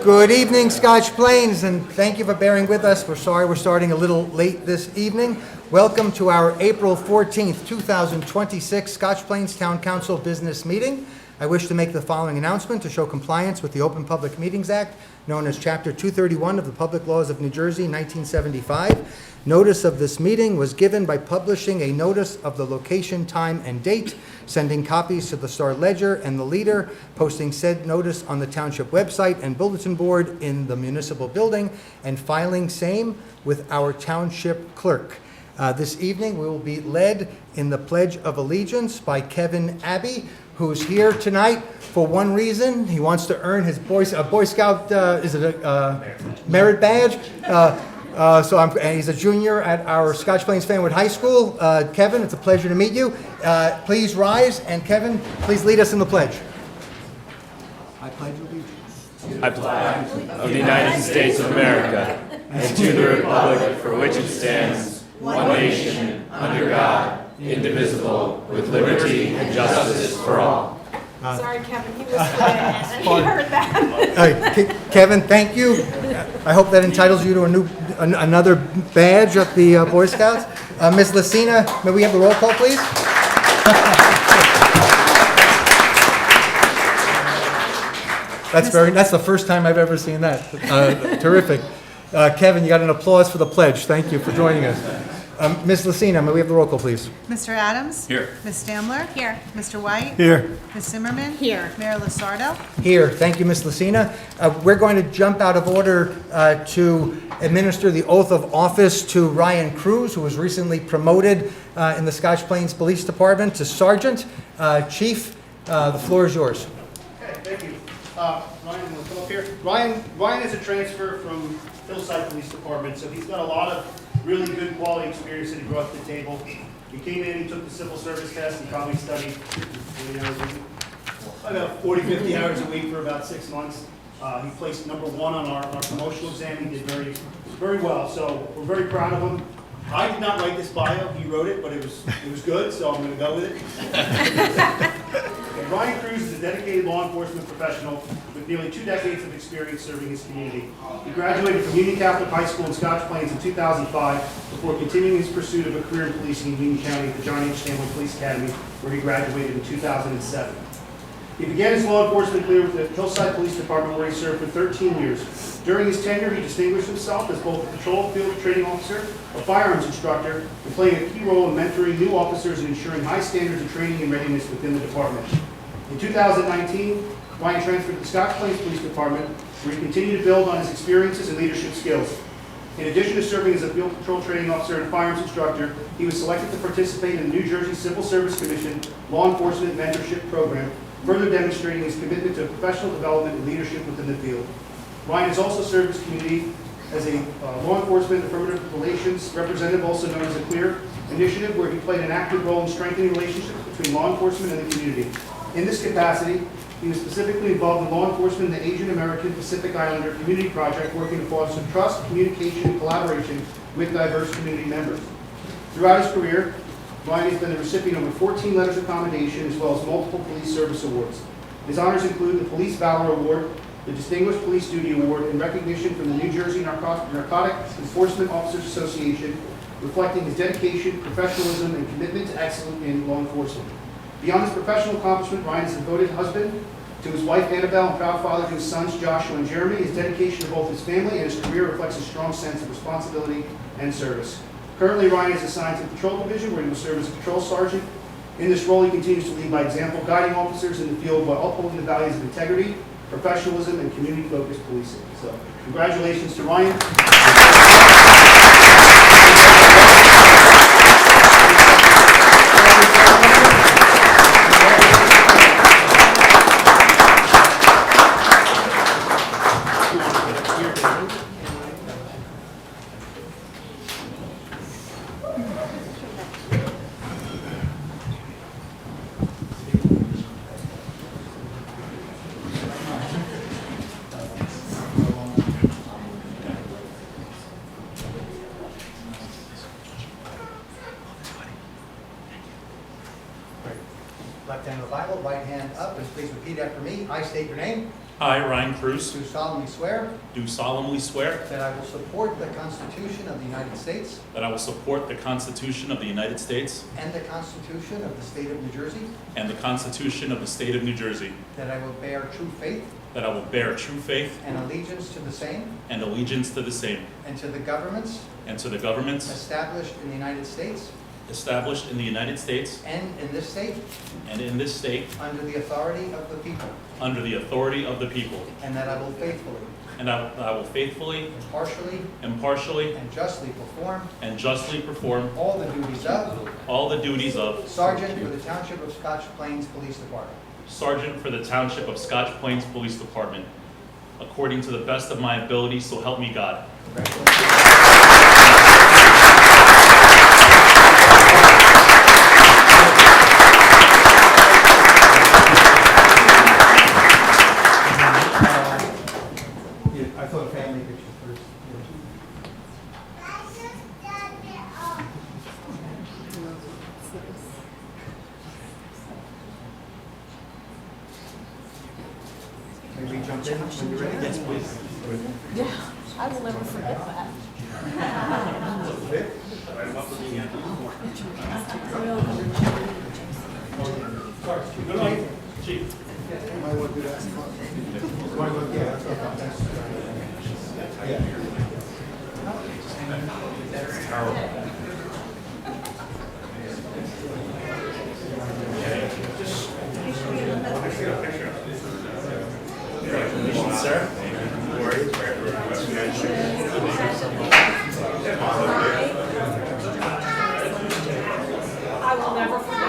Good evening, Scotch Plains, and thank you for bearing with us. We're sorry we're starting a little late this evening. Welcome to our April 14th, 2026 Scotch Plains Town Council business meeting. I wish to make the following announcement to show compliance with the Open Public Meetings Act, known as Chapter 231 of the Public Laws of New Jersey, 1975. Notice of this meeting was given by publishing a notice of the location, time, and date, sending copies to the Star Ledger and the Leader, posting said notice on the township website and bulletin board in the municipal building, and filing same with our township clerk. This evening, we will be led in the Pledge of Allegiance by Kevin Abbey, who's here tonight for one reason. He wants to earn his Boy Scout, merit badge? And he's a junior at our Scotch Plains Fanwood High School. Kevin, it's a pleasure to meet you. Please rise, and Kevin, please lead us in the pledge. I pledge allegiance. I pledge of the United States of America and to the republic for which it stands, one nation, under God, indivisible, with liberty and justice for all. Sorry, Kevin, he was and he heard that. Kevin, thank you. I hope that entitles you to another badge at the Boy Scouts. Ms. Lucina, may we have the roll call, please? That's the first time I've ever seen that. Terrific. Kevin, you got an applause for the pledge. Thank you for joining us. Ms. Lucina, may we have the roll call, please? Mr. Adams? Here. Ms. Stamler? Here. Mr. White? Here. Ms. Zimmerman? Here. Mayor Lasardo? Here. Thank you, Ms. Lucina. We're going to jump out of order to administer the oath of office to Ryan Cruz, who was recently promoted in the Scotch Plains Police Department to Sergeant. Chief, the floor is yours. Okay, thank you. Ryan, will come up here. Ryan is a transfer from Hillside Police Department, so he's got a lot of really good quality experience that he brought to the table. He came in, he took the civil service test, he probably studied about 40, 50 hours a week for about 6 months. He placed #1 on our promotional exam. He did very well, so we're very proud of him. I did not write this bio, he wrote it, but it was good, so I'm going to go with it. Ryan Cruz is a dedicated law enforcement professional with nearly 2 decades of experience serving his community. He graduated from Union Catholic High School in Scotch Plains in 2005 before continuing his pursuit of a career in policing in Union County at the John H. Stanley Police Academy, where he graduated in 2007. He began his law enforcement career with the Hillside Police Department, where he served for 13 years. During his tenure, he distinguished himself as both a patrol field training officer, a firearms instructor, and playing a key role in mentoring new officers and ensuring high standards of training and readiness within the department. In 2019, Ryan transferred to the Scotch Plains Police Department, where he continued to build on his experiences and leadership skills. In addition to serving as a field patrol training officer and firearms instructor, he was selected to participate in the New Jersey Civil Service Commission Law Enforcement Mentorship Program, further demonstrating his commitment to professional development and leadership within the field. Ryan has also served his community as a law enforcement affirmative relations representative, also known as a CLEAR initiative, where he played an active role in strengthening relationships between law enforcement and the community. In this capacity, he was specifically involved in law enforcement in the Asian American Pacific Islander Community Project, working to foster trust, communication, and collaboration with diverse community members. Throughout his career, Ryan has been the recipient of over 14 letters of commendation, as well as multiple police service awards. His honors include the Police Valor Award, the Distinguished Police Duty Award, in recognition from the New Jersey Narcotic Enforcement Officers Association, reflecting his dedication, professionalism, and commitment to excellence in law enforcement. Beyond his professional accomplishment, Ryan is a devoted husband to his wife Annabelle and proud father to his sons Joshua and Jeremy. His dedication to both his family and his career reflects a strong sense of responsibility and service. Currently, Ryan is assigned to the Patrol Division, where he will serve as a patrol sergeant. In this role, he continues to lead by example, guiding officers in the field while upholding the values of integrity, professionalism, and community-focused policing. So, congratulations to Ryan. Left hand on the Bible, right hand up, and please repeat after me. I state your name. I, Ryan Cruz, do solemnly swear do solemnly swear that I will support the Constitution of the United States that I will support the Constitution of the United States and the Constitution of the State of New Jersey, and the Constitution of the State of New Jersey, that I will bear true faith that I will bear true faith and allegiance to the same and allegiance to the same, and to the governments and to the governments established in the United States established in the United States and in this state and in this state under the authority of the people, under the authority of the people, and that I will faithfully, and I will faithfully, impartially, impartially, and justly perform and justly perform all the duties of all the duties of Sergeant for the Township of Scotch Plains Police Department. Sergeant for the Township of Scotch Plains Police Department, according to the best of my ability, so help me God. Congratulations. I thought family picture first. Maybe jump in when you're ready? Yes, please. I will never forget that. Chief. Congratulations, sir. I will never forget.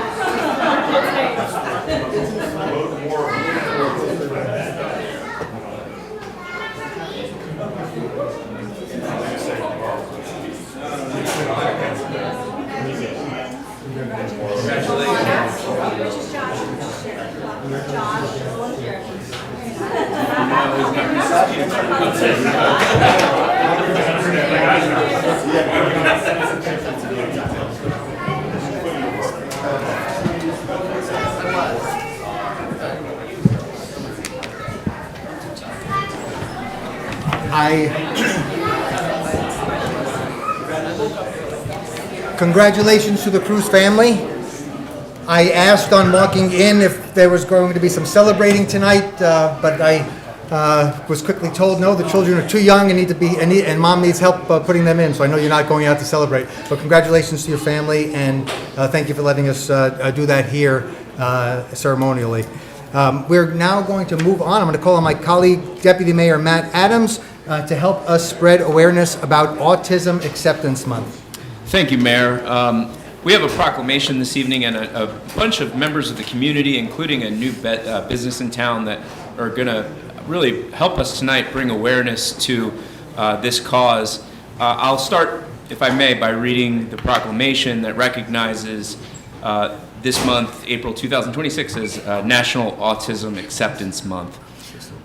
Congratulations to the Cruz family. I asked on walking in if there was going to be some celebrating tonight, but I was quickly told, no, the children are too young and need to be, and mom needs help putting them in, so I know you're not going out to celebrate. But congratulations to your family, and thank you for letting us do that here ceremonially. We're now going to move on. I'm going to call on my colleague, Deputy Mayor Matt Adams, to help us spread awareness about Autism Acceptance Month. Thank you, Mayor. We have a proclamation this evening, and a bunch of members of the community, including a new business in town, that are going to really help us tonight bring awareness to this cause. I'll start, if I may, by reading the proclamation that recognizes this month, April 2026, as National Autism Acceptance Month.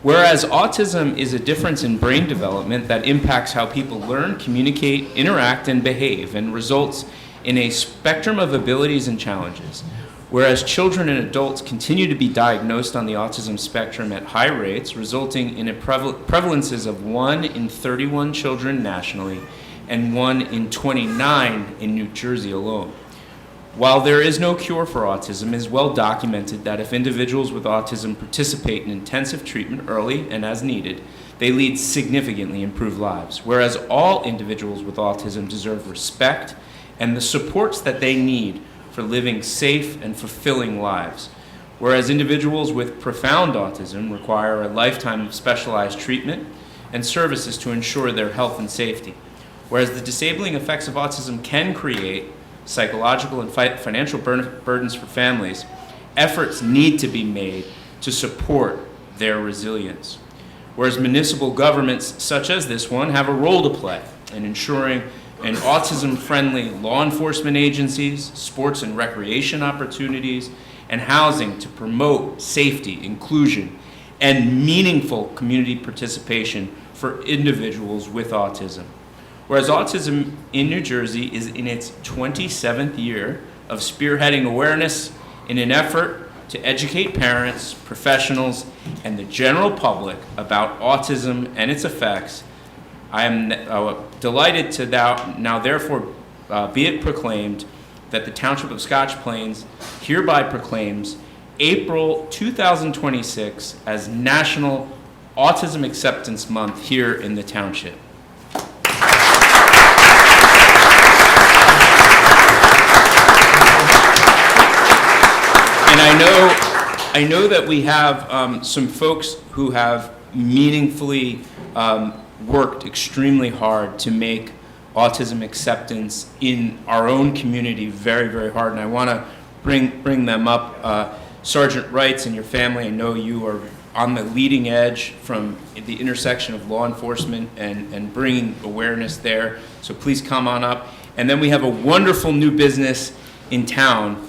Whereas autism is a difference in brain development that impacts how people learn, communicate, interact, and behave, and results in a spectrum of abilities and challenges. Whereas children and adults continue to be diagnosed on the autism spectrum at high rates, resulting in prevalences of 1 in 31 children nationally and 1 in 29 in New Jersey alone. While there is no cure for autism, it is well documented that if individuals with autism participate in intensive treatment early and as needed, they lead significantly improved lives. Whereas all individuals with autism deserve respect and the supports that they need for living safe and fulfilling lives. Whereas individuals with profound autism require a lifetime of specialized treatment and services to ensure their health and safety. Whereas the disabling effects of autism can create psychological and financial burdens for families, efforts need to be made to support their resilience. Whereas municipal governments such as this one have a role to play in ensuring an autism-friendly law enforcement agencies, sports and recreation opportunities, and housing to promote safety, inclusion, and meaningful community participation for individuals with autism. Whereas autism in New Jersey is in its 27th year of spearheading awareness in an effort to educate parents, professionals, and the general public about autism and its effects, I am delighted to now therefore be it proclaimed that the Township of Scotch Plains hereby proclaims April 2026 as National Autism Acceptance Month here in the township. And I know that we have some folks who have meaningfully worked extremely hard to make autism acceptance in our own community very, very hard. And I want to bring them up. Sergeant Wrights and your family, I know you are on the leading edge from the intersection of law enforcement and bringing awareness there. So please come on up. And then we have a wonderful new business in town.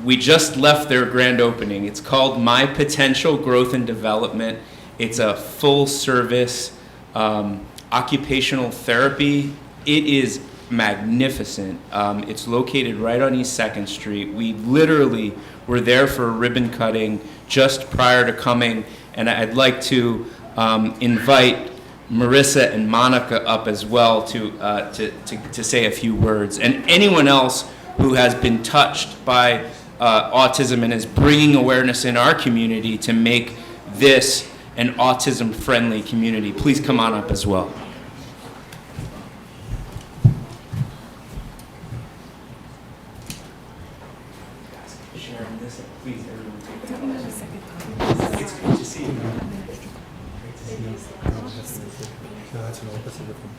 We just left their grand opening. It's called My Potential Growth and Development. It's a full service occupational therapy. It is magnificent. It's located right on East 2nd Street. We literally were there for a ribbon cutting just prior to coming, and I'd like to invite Marissa and Monica up as well to say a few words. And anyone else who has been touched by autism and is bringing awareness in our community to make this an autism-friendly community. Please come on up as well. Sharon, this, please, everyone. It's good to see you. No, that's a different.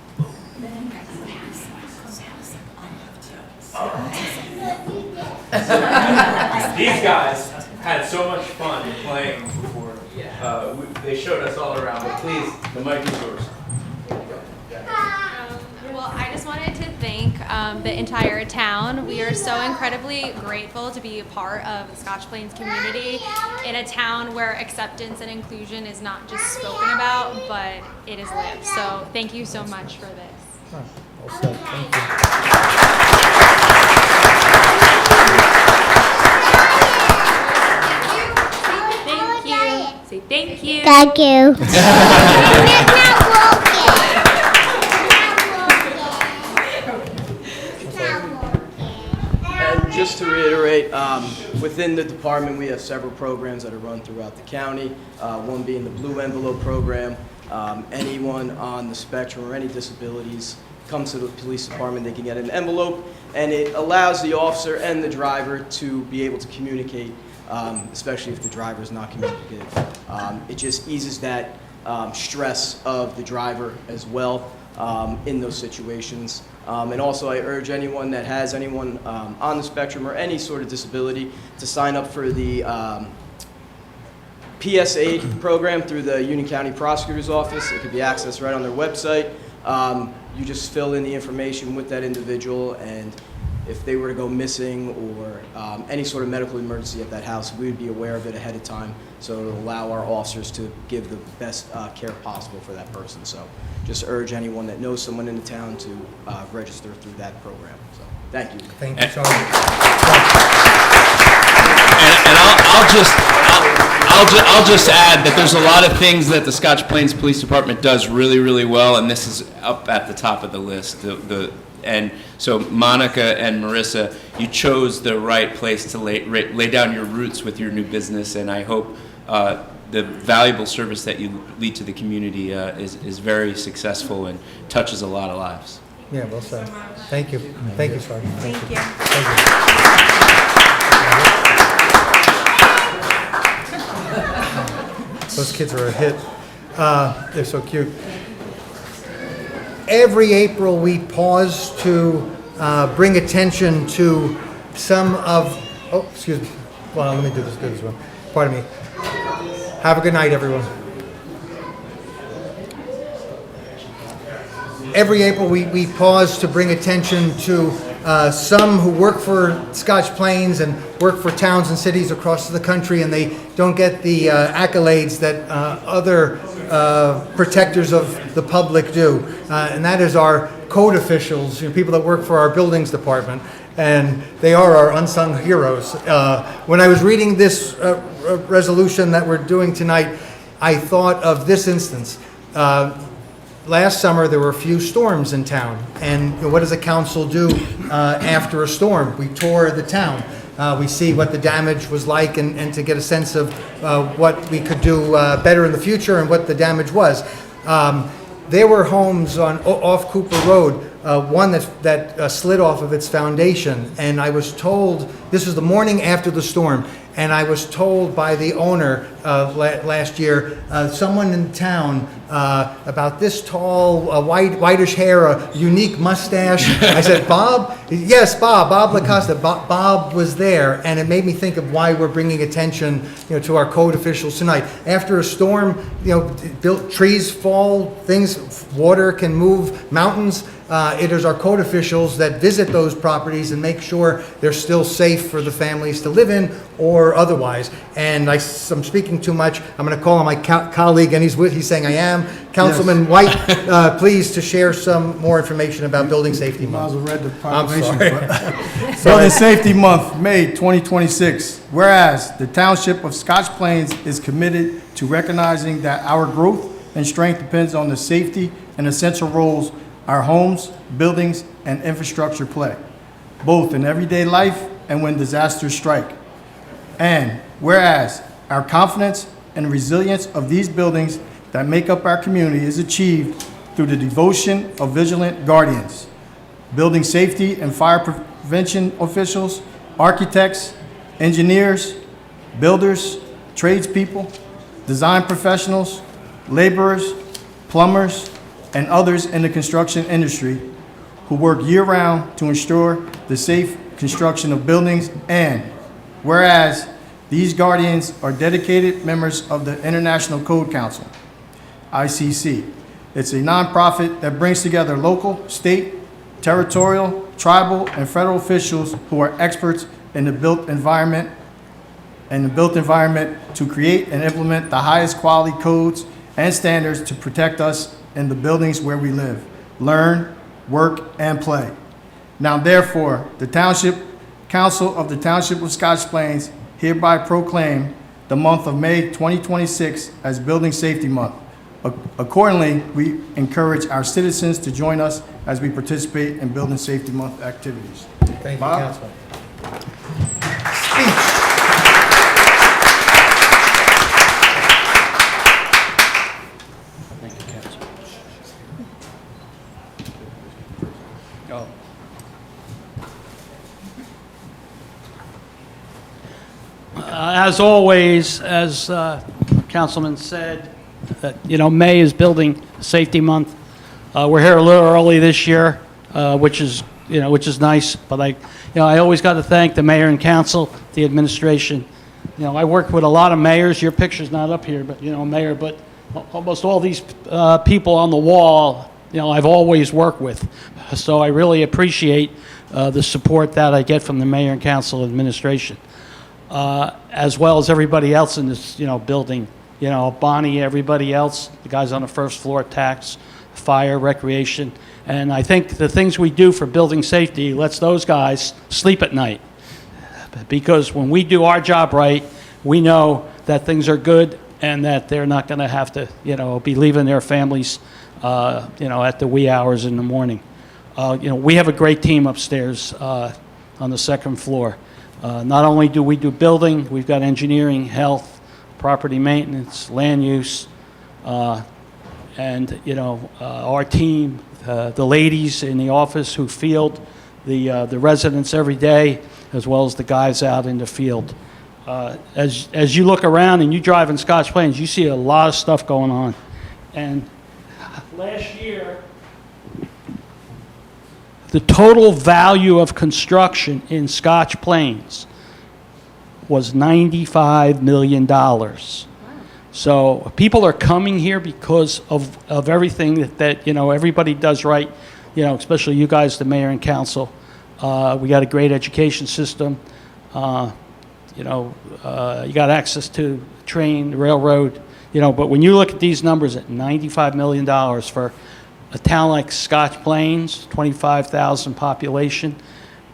These guys had so much fun playing before. They showed us all around, but please, the mic is yours. Well, I just wanted to thank the entire town. We are so incredibly grateful to be a part of the Scotch Plains community in a town where acceptance and inclusion is not just spoken about, but it is lived. So thank you so much for this. Oh, well said. Thank you. Thank you. Say thank you. Thank you. And just to reiterate, within the department, we have several programs that are run throughout the county, one being the Blue Envelope Program. Anyone on the spectrum or any disabilities comes to the police department, they can get an envelope, and it allows the officer and the driver to be able to communicate, especially if the driver is not communicative. It just eases that stress of the driver as well in those situations. And also I urge anyone that has anyone on the spectrum or any sort of disability to sign up for the PSA program through the Union County Prosecutor's Office. It could be accessed right on their website. You just fill in the information with that individual, and if they were to go missing or any sort of medical emergency at that house, we would be aware of it ahead of time, so it will allow our officers to give the best care possible for that person. So just urge anyone that knows someone in the town to register through that program. So thank you. Thank you, Sergeant. And I'll just add that there's a lot of things that the Scotch Plains Police Department does really, really well, and this is up at the top of the list. And so Monica and Marissa, you chose the right place to lay down your roots with your new business, and I hope the valuable service that you lead to the community is very successful and touches a lot of lives. Yeah, well said. Thank you. Thank you, Sergeant. Thank you. Those kids are a hit. They're so cute. Every April, we pause to bring attention to some of, oh, excuse me. Well, let me do this good as well. Pardon me. Have a good night, everyone. Every April, we pause to bring attention to some who work for Scotch Plains and work for towns and cities across the country, and they don't get the accolades that other protectors of the public do. And that is our code officials, people that work for our buildings department. and they are our unsung heroes. When I was reading this resolution that we're doing tonight, I thought of this instance. Last summer, there were a few storms in town, and what does a council do after a storm? We tour the town. We see what the damage was like and to get a sense of what we could do better in the future and what the damage was. There were homes off Cooper Road, one that slid off of its foundation, and I was told, this was the morning after the storm, and I was told by the owner last year, someone in town, about this tall, whitish hair, a unique mustache. I said, Bob? Yes, Bob Lacosta. Bob was there, and it made me think of why we're bringing attention, to our code officials tonight. After a storm, trees fall, water can move mountains. It is our code officials that visit those properties and make sure they're still safe for the families to live in or otherwise. And I'm speaking too much. I'm going to call on my colleague, and he's saying I am. Councilman White, please to share some more information about Building Safety Might as Month. well read the I'm proclamation. sorry. Building Safety Month, May 2026. Whereas the Township of Scotch Plains is committed to recognizing that our growth and strength depends on the safety and essential roles our homes, buildings, and infrastructure play, both in everyday life and when disasters strike. And whereas our confidence and resilience of these buildings that make up our community is achieved through the devotion of vigilant guardians, building safety and fire prevention officials, architects, engineers, builders, tradespeople, design professionals, laborers, plumbers, and others in the construction industry who work year-round to ensure the safe construction of buildings. And whereas these guardians are dedicated members of the International Code Council, ICC. It's a nonprofit that brings together local, state, territorial, tribal, and federal officials who are experts in the built environment to create and implement the highest quality codes and standards to protect us in the buildings where we live, learn, work, and play. Now therefore, the Township Council of the Township of Scotch Plains hereby proclaim the month of May 2026 as Building Safety Month. Accordingly, we encourage our citizens to join us as we participate in Building Safety Month activities. Thank you, Bob? Councilman. Speech. As always, as Councilman said, May is Building Safety Month. We're here a little early this year, which is nice. But I always got to thank the mayor and council, the administration. I worked with a lot of mayors. Your picture's not up here, but mayor. But almost all these people on the wall, I've always worked with. So I really appreciate the support that I get from the mayor and council administration. As well as everybody else in this, building, Bonnie, everybody else, the guys on the first floor, tax, fire, recreation. And I think the things we do for building safety lets those guys sleep at night. Because when we do our job right, we know that things are good and that they're not going to have to, be leaving their families, at the wee hours in the morning. We have a great team upstairs on the second floor. Not only do we do building, we've got engineering, health, property maintenance, land use, and our team, the ladies in the office who field the residents every day, as well as the guys out in the field. As you look around and you drive in Scotch Plains, you see a lot of stuff going on. And last year, the total value of construction in Scotch Plains was $95 million. So people are coming here because of everything that everybody does right, especially you guys, the mayor and council. We got a great education system. You got access to train, railroad, but when you look at these numbers at $95 million for a town like Scotch Plains, 25,000 population,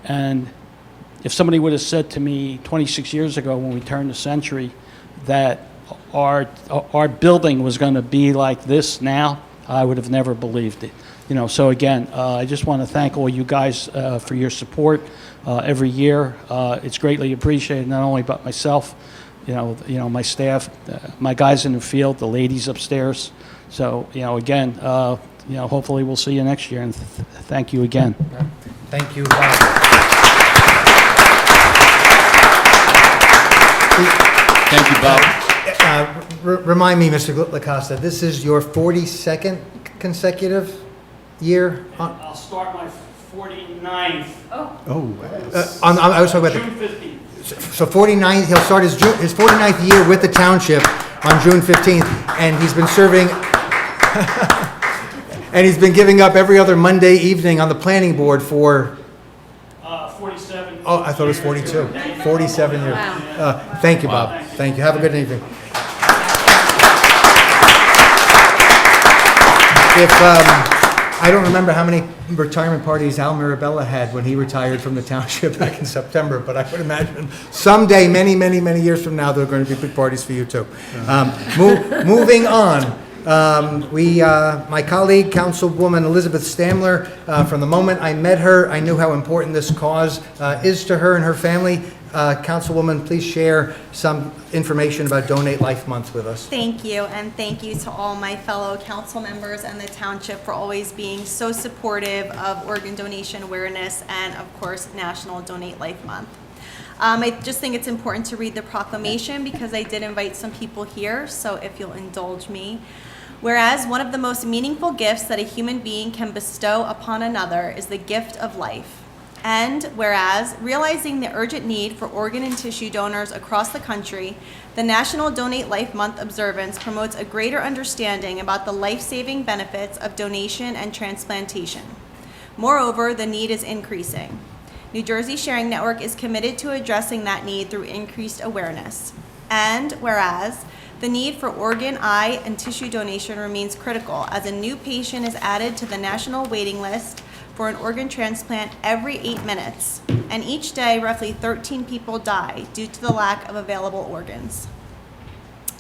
And if somebody would have said to me 26 years ago when we turned the century that our building was going to be like this now, I would have never believed it. You know, so again, I just want to thank all you guys for your support every year. It's greatly appreciated, not only by myself, you know, my staff, my guys in the field, the ladies upstairs. So, you know, again, you know, hopefully we'll see you next year, and thank you again. Thank you, Bob. Thank you, Bob. Remind me, Mr. Lacosta, this is your 42nd consecutive year? I'll start my 49th. I was talking about June 15th. so 49, he'll start his 49th year with the township on June 15th, and he's been serving, and he's been giving up every other Monday evening on the planning board for, 47. oh, I thought it was 42. 47 years. Thank you, Bob. Thank you. Have a good evening. I don't remember how many retirement parties Al Mirabella had when he retired from the township back in September, but I would imagine someday, many, many, many years from now, there are going to be big parties for you too. Moving on, my colleague, Councilwoman Elizabeth Stamler, from the moment I met her, I knew how important this cause is to her and her family. Councilwoman, please share some information about Donate Life Month with us. Thank you, and thank you to all my fellow council members and the township for always being so supportive of organ donation awareness and, of course, National Donate Life Month. I just think it's important to read the proclamation because I did invite some people here, so if you'll indulge me. Whereas one of the most meaningful gifts that a human being can bestow upon another is the gift of life. And whereas, realizing the urgent need for organ and tissue donors across the country, the National Donate Life Month observance promotes a greater understanding about the life-saving benefits of donation and transplantation. Moreover, the need is increasing. New Jersey Sharing Network is committed to addressing that need through increased awareness. And whereas, the need for organ, eye, and tissue donation remains critical as a new patient is added to the national waiting list for an organ transplant every 8 minutes, and each day roughly 13 people die due to the lack of available organs.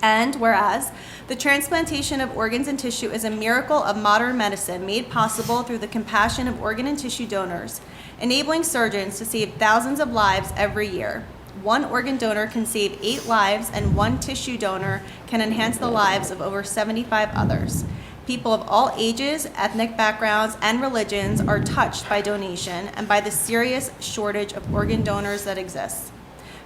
And whereas the transplantation of organs and tissue is a miracle of modern medicine made possible through the compassion of organ and tissue donors, enabling surgeons to save thousands of lives every year. One organ donor can save 8 lives, and one tissue donor can enhance the lives of over 75 others. People of all ages, ethnic backgrounds, and religions are touched by donation and by the serious shortage of organ donors that exists.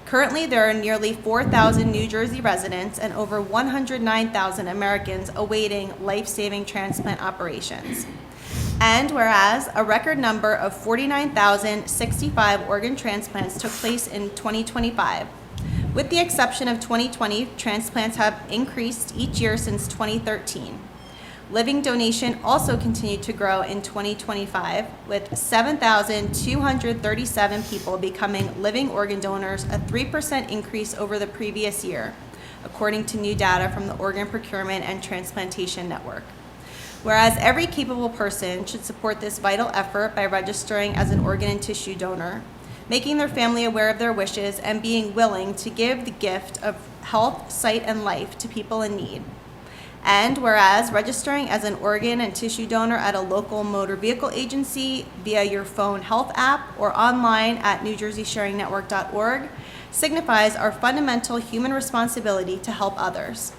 Currently, there are nearly 4,000 New Jersey residents and over 109,000 Americans awaiting life-saving transplant operations. And whereas a record number of 49,065 organ transplants took place in 2025, with the exception of 2020, transplants have increased each year since 2013. Living donation also continued to grow in 2025, with 7,237 people becoming living organ donors, a 3% increase over the previous year, according to new data from the Organ Procurement and Transplantation Network. Whereas every capable person should support this vital effort by registering as an organ and tissue donor, making their family aware of their wishes, and being willing to give the gift of health, sight, and life to people in need. And whereas registering as an organ and tissue donor at a local motor vehicle agency via your phone health app or online at NewJerseySharingNetwork.org signifies our fundamental human responsibility to help others.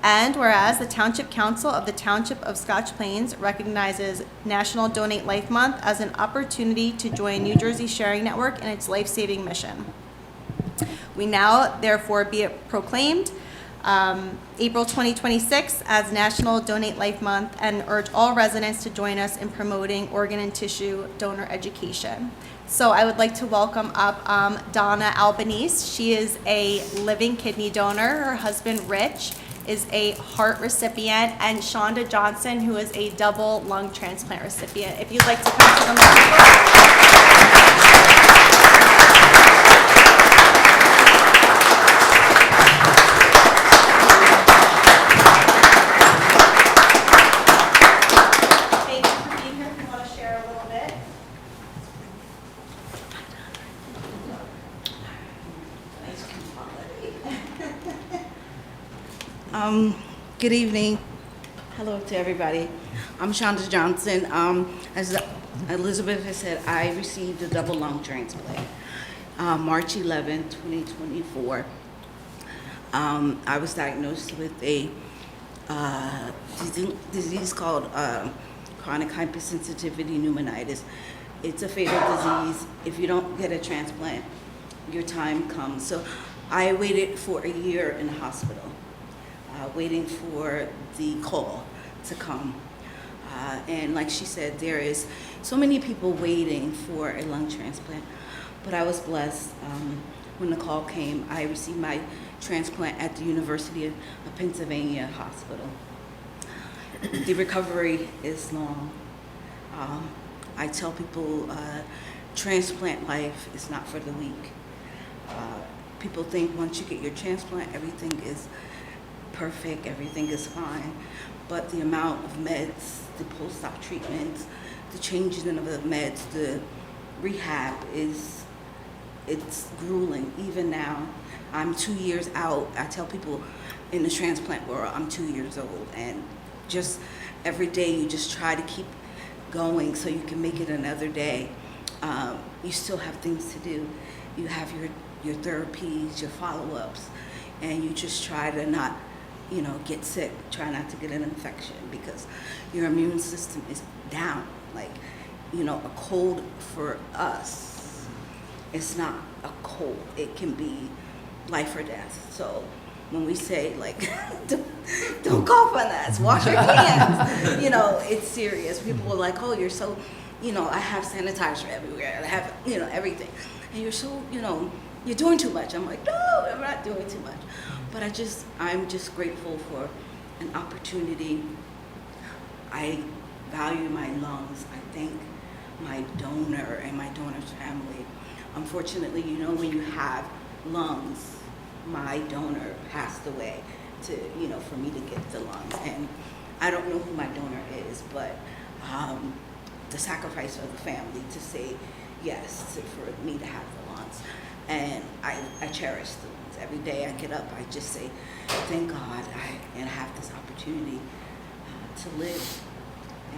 And whereas the Township Council of the Township of Scotch Plains recognizes National Donate Life Month as an opportunity to join New Jersey Sharing Network in its life-saving mission. We now therefore be it proclaimed April 2026 as National Donate Life Month and urge all residents to join us in promoting organ and tissue donor education. So I would like to welcome up Donna Albanese. She is a living kidney donor. Her husband, Rich, is a heart recipient, and Shonda Johnson, who is a double lung transplant recipient. If you'd like to come to the microphone. Thank you for being here. If you want to share a little bit. Good evening. Hello to everybody. I'm Shonda Johnson. As Elizabeth has said, I received a double lung transplant March 11, 2024. I was diagnosed with a disease called chronic hypersensitivity pneumonitis. It's a fatal disease. If you don't get a transplant, your time comes. So I waited for a year in the hospital, waiting for the call to come. And like she said, there is so many people waiting for a lung transplant. But I was blessed. When the call came, I received my transplant at the University of Pennsylvania Hospital. The recovery is long. I tell people transplant life is not for the weak. People think once you get your transplant, everything is perfect, everything is fine. But the amount of meds, the post-op treatments, the changes in the meds, the rehab it's grueling. Even now, I'm 2 years out. I tell people in the transplant world, I'm 2 years old. And just every day you just try to keep going so you can make it another day. You still have things to do. You have your therapies, your follow-ups, and you just try to not, get sick. Try not to get an infection because your immune system is down. Like, a cold for us, it's not a cold. It can be life or death. So when we say, like, don't cough on us, wash your hands, it's serious. People are like, oh, you're so, I have sanitizer everywhere. I have, everything. And you're so, you're doing too much. I'm like, no, I'm not doing too much. But I'm just grateful for an opportunity. I value my lungs. I thank my donor and my donor's family. Unfortunately, when you have lungs, my donor passed away for me to get the lungs. And I don't know who my donor is, but the sacrifice of the family to say yes for me to have the lungs. And I cherish the lungs. Every day I get up, I just say, thank God I have this opportunity to live.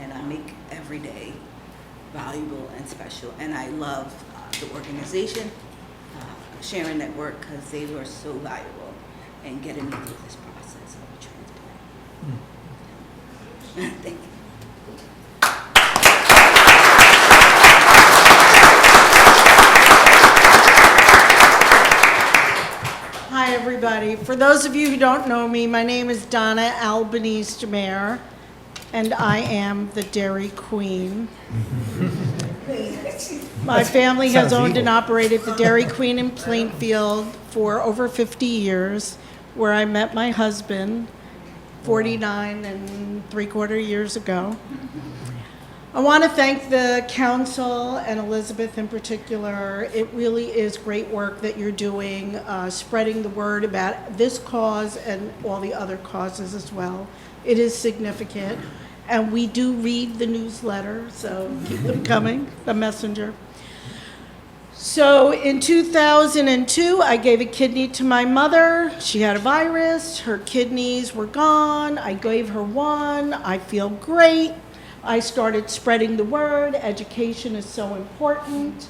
And I make every day valuable and special. And I love the organization, Sharon Network, because they were so valuable in getting me through this process of the transplant. Thank you. Hi, everybody. For those of you who don't know me, my name is Donna Albanese Jamer, and I am the Dairy Queen. My family has owned and operated the Dairy Queen in Plainfield for over 50 years, where I met my husband 49 3/4 years ago. I want to thank the council and Elizabeth in particular. It really is great work that you're doing, spreading the word about this cause and all the other causes as well. It is significant. And we do read the newsletter, so keep them coming, the messenger. So in 2002, I gave a kidney to my mother. She had a virus. Her kidneys were gone. I gave her one. I feel great. I started spreading the word. Education is so important.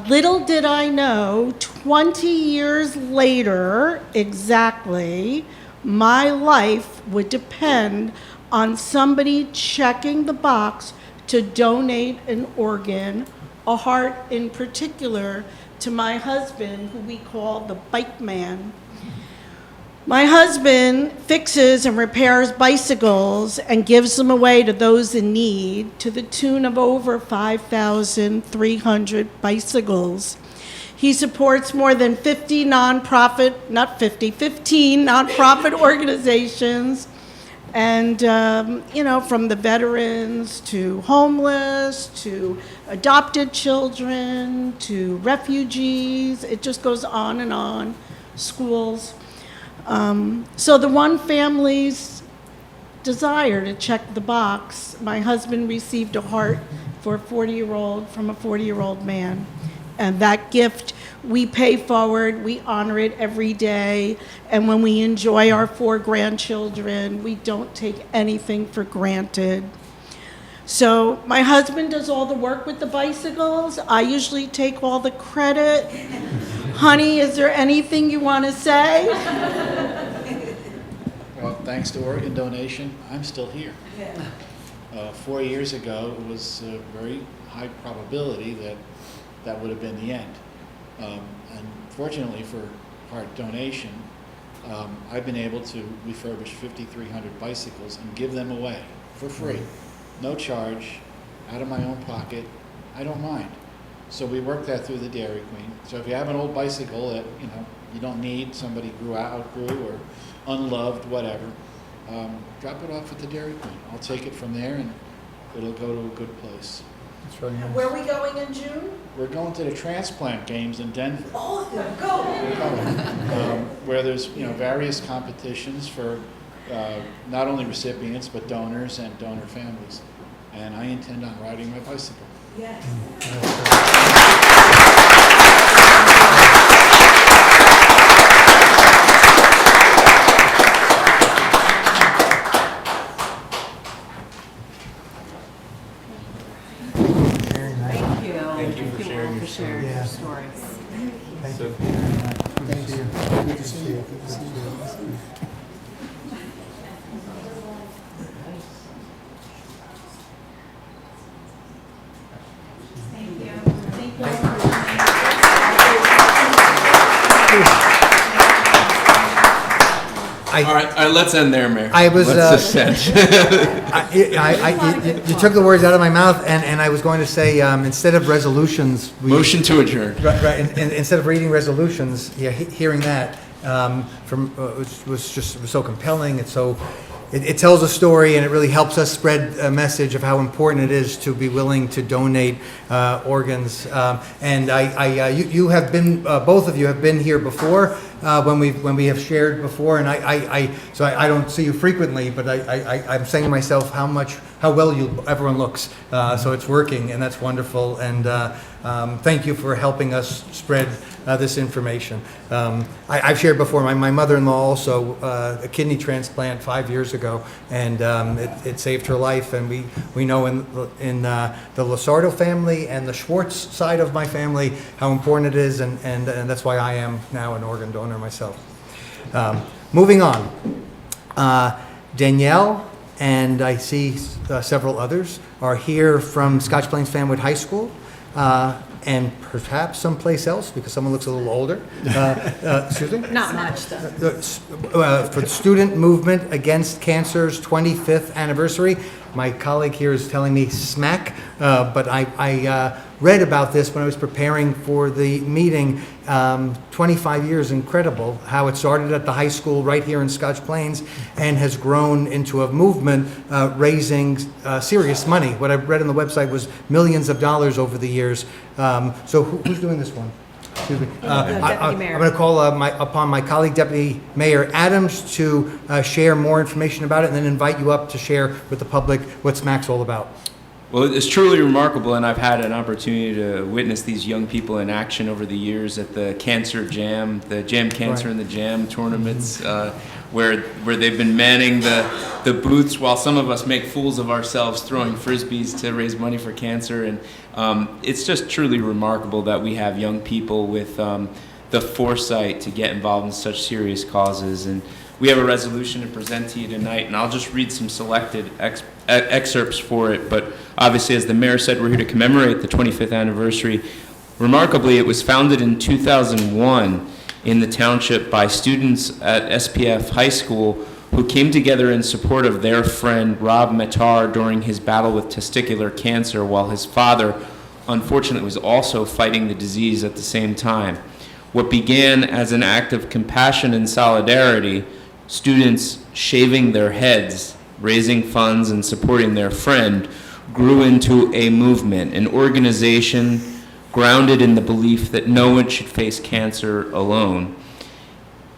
Little did I know, 20 years later, exactly, my life would depend on somebody checking the box to donate an organ, a heart in particular, to my husband, who we call the bike man. My husband fixes and repairs bicycles and gives them away to those in need to the tune of over 5,300 bicycles. He supports more than 15 nonprofit organizations. And, from the veterans to homeless to adopted children to refugees, it just goes on and on, schools. So the one family's desire to check the box, my husband received a heart for from a 40-year-old man. And that gift We pay forward, we honor it every day, and when we enjoy our 4 grandchildren, we don't take anything for granted. So my husband does all the work with the bicycles. I usually take all the credit. Honey, is there anything you want to say? Well, thanks to Organ Donation, I'm still here. 4 years ago, it was a very high probability that that would have been the end. And fortunately for Heart Donation, I've been able to refurbish 5,300 bicycles and give them away for free. No charge, out of my own pocket. I don't mind. So we worked that through the Dairy Queen. So if you have an old bicycle that you don't need, somebody outgrew or unloved, whatever, drop it off at the Dairy Queen. I'll take it from there and it'll go to a good place. That's really nice. Where are we going in June? We're going to the transplant games in Denver. Oh, go! Where there's various competitions for not only recipients but donors and donor families. And I intend on riding my bicycle. Yes. Thank you for sharing your stories. Thank you. Good to see you. Good to see you. Good to see you. All right, let's end there, Mayor. I was, Let's just end. you took the words out of my mouth, and I was going to say, instead of resolutions. Motion to adjourn. Right, and instead of reading resolutions, hearing that was so compelling. It tells a story, and it really helps us spread a message of how important it is to be willing to donate organs. And you have been, both of you have been here before when we have shared before, and so I don't see you frequently, but I'm saying to myself how well everyone looks. So it's working, and that's wonderful. And thank you for helping us spread this information. I've shared before, my mother-in-law also a kidney transplant 5 years ago, and it saved her life. And we know in the Losardo family and the Schwartz side of my family how important it is, and that's why I am now an organ donor myself. Moving on, Danielle and I see several others are here from Scotch Plains Fanwood High School. And perhaps someplace else, because someone looks a little older. Excuse me? Not much, though. For the Student Movement Against Cancer's 25th anniversary. My colleague here is telling me smack, but I read about this when I was preparing for the meeting. 25 years, incredible, how it started at the high school right here in Scotch Plains and has grown into a movement raising serious money. What I read on the website was millions of dollars over the years. So who's doing this one? Excuse me. I'm going to call upon my colleague, Deputy Mayor Adams, to share more information about it and then invite you up to share with the public what SMAC's all about. Well, it's truly remarkable, and I've had an opportunity to witness these young people in action over the years at the Cancer Jam, the Jam Cancer and the Jam tournaments, where they've been manning the booths while some of us make fools of ourselves throwing frisbees to raise money for cancer. And it's just truly remarkable that we have young people with the foresight to get involved in such serious causes. And we have a resolution to present to you tonight, and I'll just read some selected excerpts for it. But obviously, as the mayor said, we're here to commemorate the 25th anniversary. Remarkably, it was founded in 2001 in the township by students at SPF High School who came together in support of their friend Rob Matar during his battle with testicular cancer, while his father, unfortunately, was also fighting the disease at the same time. What began as an act of compassion and solidarity, students shaving their heads, raising funds, and supporting their friend, grew into a movement, an organization grounded in the belief that no one should face cancer alone.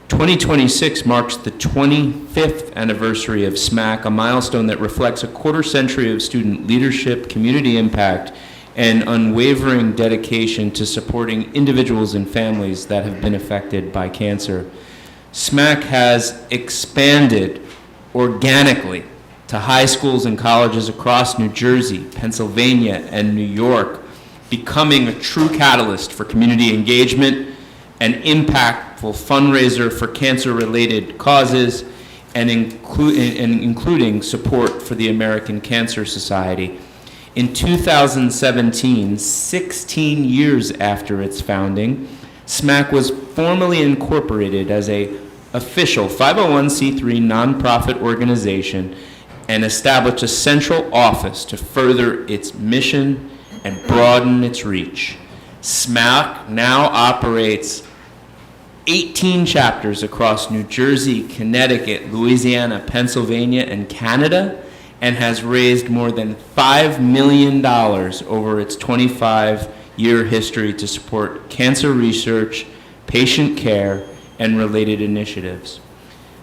2026 marks the 25th anniversary of SMAC, a milestone that reflects a quarter century of student leadership, community impact, and unwavering dedication to supporting individuals and families that have been affected by cancer. SMAC has expanded organically to high schools and colleges across New Jersey, Pennsylvania, and New York, becoming a true catalyst for community engagement, an impactful fundraiser for cancer-related causes, and including support for the American Cancer Society. In 2017, 16 years after its founding, SMAC was formally incorporated as an official 501c3 nonprofit organization and established a central office to further its mission and broaden its reach. SMAC now operates 18 chapters across New Jersey, Connecticut, Louisiana, Pennsylvania, and Canada, and has raised more than $5 million over its 25-year history to support cancer research, patient care, and related initiatives.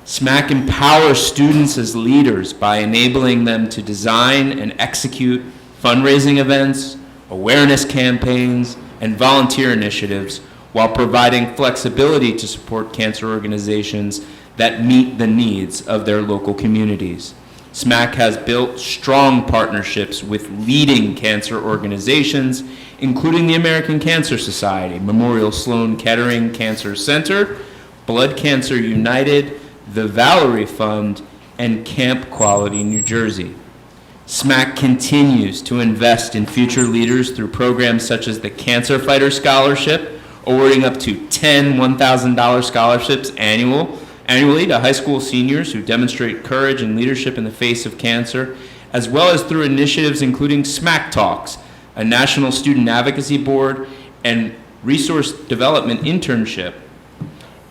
SMAC empowers students as leaders by enabling them to design and execute fundraising events, awareness campaigns, and volunteer initiatives, while providing flexibility to support cancer organizations that meet the needs of their local communities. SMAC has built strong partnerships with leading cancer organizations, including the American Cancer Society, Memorial Sloan Kettering Cancer Center, Blood Cancer United, the Valerie Fund, and Camp Quality New Jersey. SMAC continues to invest in future leaders through programs such as the Cancer Fighter Scholarship, awarding up to 10 $1,000 scholarships annually to high school seniors who demonstrate courage and leadership in the face of cancer, as well as through initiatives including SMAC Talks, a national student advocacy board, and resource development internship.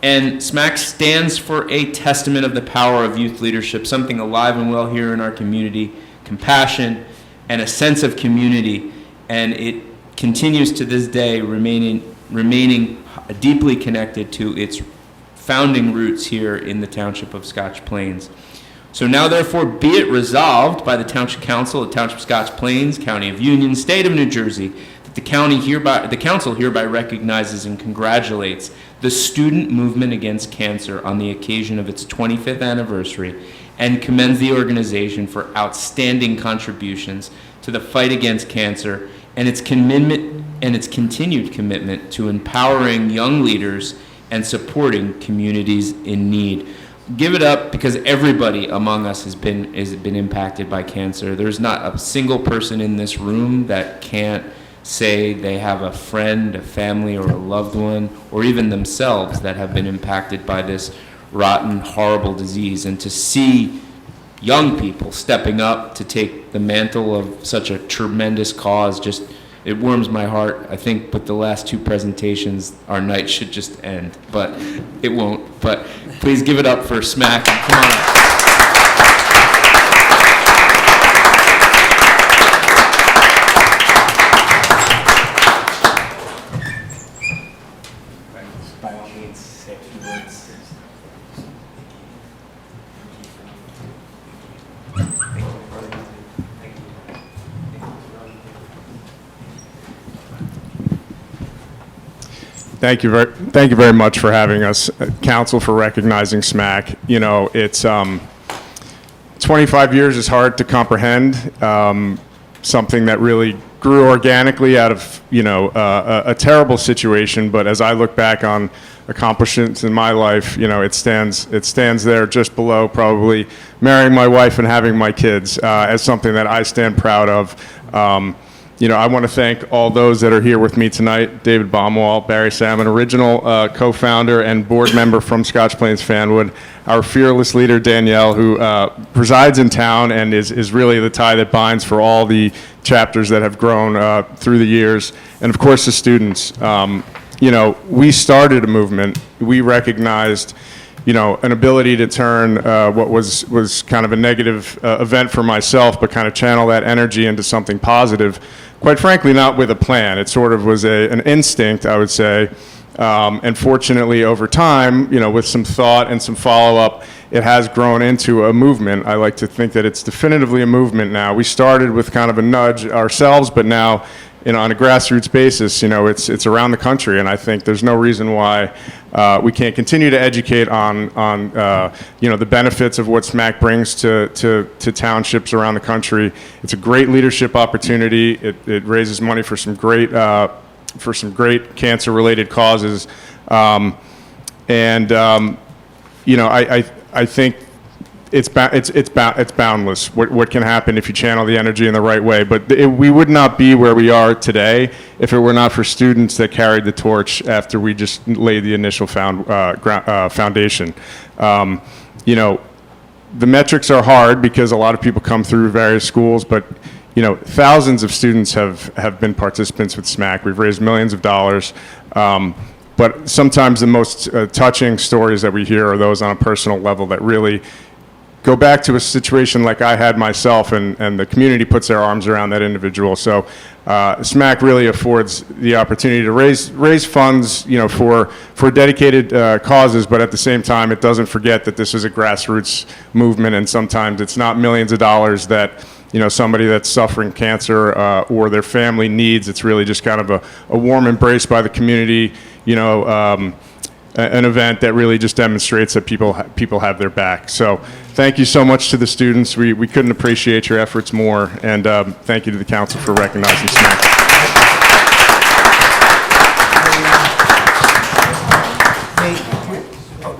And SMAC stands for a testament of the power of youth leadership, something alive and well here in our community, compassion, and a sense of community. And it continues to this day remaining deeply connected to its founding roots here in the Township of Scotch Plains. So now therefore be it resolved by the Township Council of Township of Scotch Plains, County of Union, State of New Jersey, that the council hereby recognizes and congratulates the student movement against cancer on the occasion of its 25th anniversary and commends the organization for outstanding contributions to the fight against cancer and its continued commitment to empowering young leaders and supporting communities in need. Give it up, because everybody among us has been impacted by cancer. There's not a single person in this room that can't say they have a friend, a family, or a loved one, or even themselves that have been impacted by this rotten, horrible disease. And to see young people stepping up to take the mantle of such a tremendous cause, just, it warms my heart. I think with the last two presentations, our night should just end, but it won't. But please give it up for SMAC. Come on up. By all means, say a few words. Thank you very much for having us, Council, for recognizing SMAC. You know, it's 25 years is hard to comprehend. Something that really grew organically out of, you know, a terrible situation. But as I look back on accomplishments in my life, you know, it stands there just below probably marrying my wife and having my kids as something that I stand proud of. You know, I want to thank all those that are here with me tonight. David Baumwall, Barry Salmon, original co-founder and board member from Scotch Plains Fanwood. Our fearless leader, Danielle, who presides in town and is really the tie that binds for all the chapters that have grown through the years. And of course, the students. You know, we started a movement. We recognized, you know, an ability to turn what was kind of a negative event for myself, but kind of channel that energy into something positive. Quite frankly, not with a plan. It sort of was an instinct, I would say. And fortunately, over time, you know, with some thought and some follow-up, it has grown into a movement. I like to think that it's definitively a movement now. We started with kind of a nudge ourselves, but now on a grassroots basis. It's around the country, and I think there's no reason why we can't continue to educate on the benefits of what SMAC brings to townships around the country. It's a great leadership opportunity. It raises money for some great cancer-related causes, I think it's boundless what can happen if you channel the energy in the right way. But we would not be where we are today if it were not for students that carried the torch after we just laid the initial foundation. The metrics are hard because a lot of people come through various schools, but thousands of students have been participants with SMAC. We've raised millions of dollars. But sometimes the most touching stories that we hear are those on a personal level that really go back to a situation like I had myself, and the community puts their arms around that individual. So SMAC really affords the opportunity to raise funds, for dedicated causes, but at the same time, it doesn't forget that this is a grassroots movement, and sometimes it's not millions of dollars that somebody that's suffering cancer or their family needs. It's really just kind of a warm embrace by the community, an event that really just demonstrates that people have their back. So thank you so much to the students. We couldn't appreciate your efforts more, and thank you to the council for recognizing SMAC.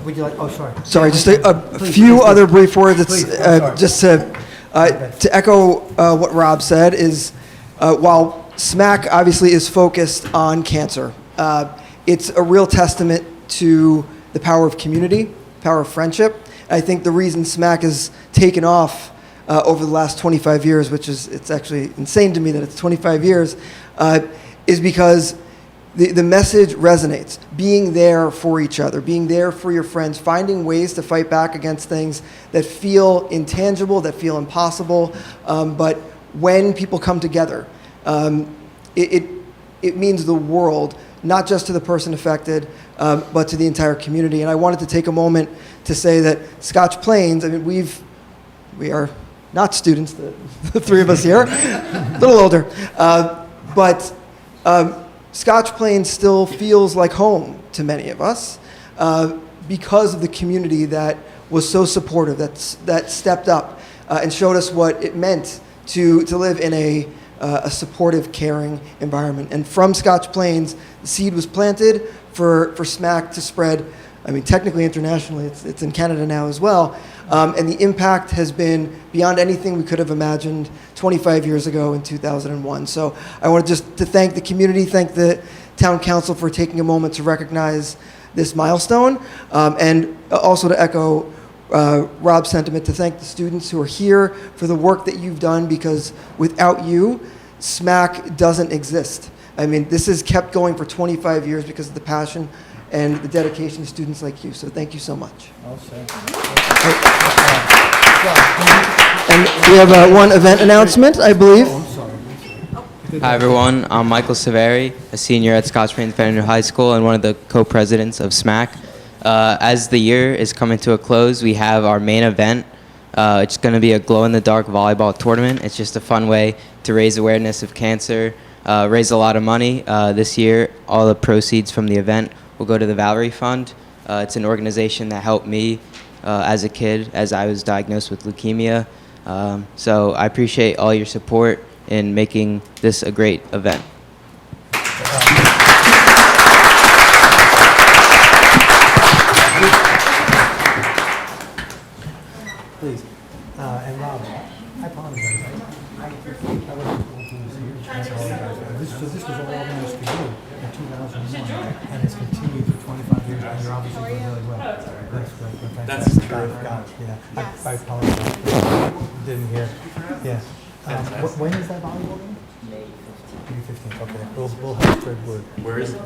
Would you like, sorry. Sorry, just a Please, few please, other brief words. Please, I'm sorry. Just to echo what Rob said is, while SMAC obviously is focused on cancer, it's a real testament to the power of community, power of friendship. I think the reason SMAC has taken off over the last 25 years, it's actually insane to me that it's 25 years, is because the message resonates. Being there for each other, being there for your friends, finding ways to fight back against things that feel intangible, that feel impossible, but when people come together, it means the world, not just to the person affected, but to the entire community. And I wanted to take a moment to say that Scotch Plains, we are not students, the three of us here, a little older, but Scotch Plains still feels like home to many of us because of the community that was so supportive, that stepped up and showed us what it meant to live in a supportive, caring environment. And from Scotch Plains, the seed was planted for SMAC to spread, technically internationally, it's in Canada now as well, and the impact has been beyond anything we could have imagined 25 years ago in 2001. So I want just to thank the community, thank the town council for taking a moment to recognize this milestone, and also to echo Rob's sentiment, to thank the students who are here for the work that you've done, because without you, SMAC doesn't exist. This has kept going for 25 years because of the passion and the dedication of students like you. So thank you so much. And we have one event announcement, I believe. Hi everyone, I'm Michael Severi, a senior at Scotch Plains Federal High School and one of the co-presidents of SMAC. As the year is coming to a close, we have our main event. It's going to be a glow-in-the-dark volleyball tournament. It's just a fun way to raise awareness of cancer, raise a lot of money. This year, all the proceeds from the event will go to the Valerie Fund. It's an organization that helped me as a kid as I was diagnosed with leukemia. So I appreciate all your support in making this a great event. Please. And Rob, I apologize. I wasn't able to this was all organized for you in 2001, and it's continued for 25 years, and you're obviously doing really well. That's terrific. Yeah. I apologize. Didn't hear. Yeah. When is that volleyball game? May 15th. Okay. We'll have spread word. Where is it?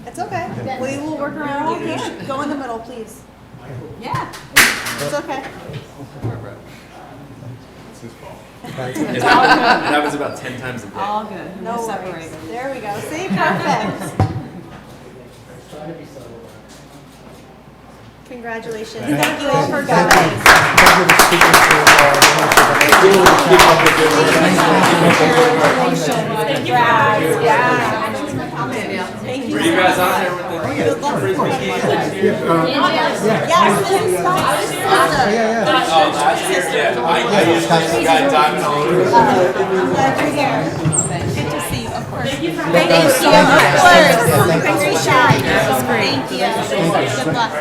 It's okay. We will work around you. Go in the middle, please. Yeah. It's okay. It happens about 10 times a day. All good. No worries. There we go. See, perfect. Congratulations. Thank you all for coming. Thank you for speaking Thank you. Were you guys on there with the frisbee game last year? Yes, this is awesome. Oh, last year? Yeah. I usually got diamond all over. I'm glad you're here. Good to see you, of course. Thank you. Of course. Great job. Thank you. Good luck.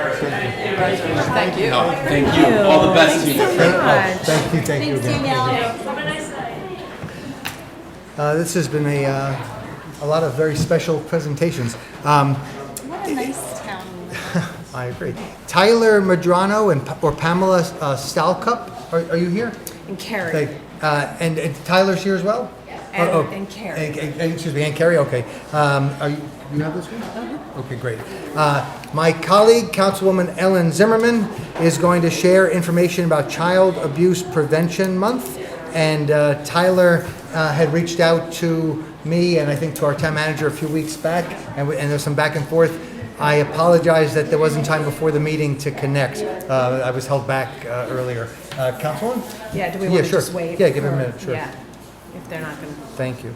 Thank you. Thank you. All the best to you. Thank you, thank you. Thanks, Danielle. Have a nice day. This has been a lot of very special presentations. What a nice town. I agree. Tyler Madrano or Pamela Stalcup, are you here? And Carrie. And Tyler's here as well? And Carrie. Excuse me, and Carrie, okay. You have this one? Okay, great. My colleague, Councilwoman Ellen Zimmerman, is going to share information about Child Abuse Prevention Month. And Tyler had reached out to me and I think to our town manager a few weeks back, and there's some back and forth. I apologize that there wasn't time before the meeting to connect. I was held back earlier. Councilwoman? Yeah, do we want to sure. just wait? Yeah, give it a minute, sure. Yeah, if they're not going to. Thank you.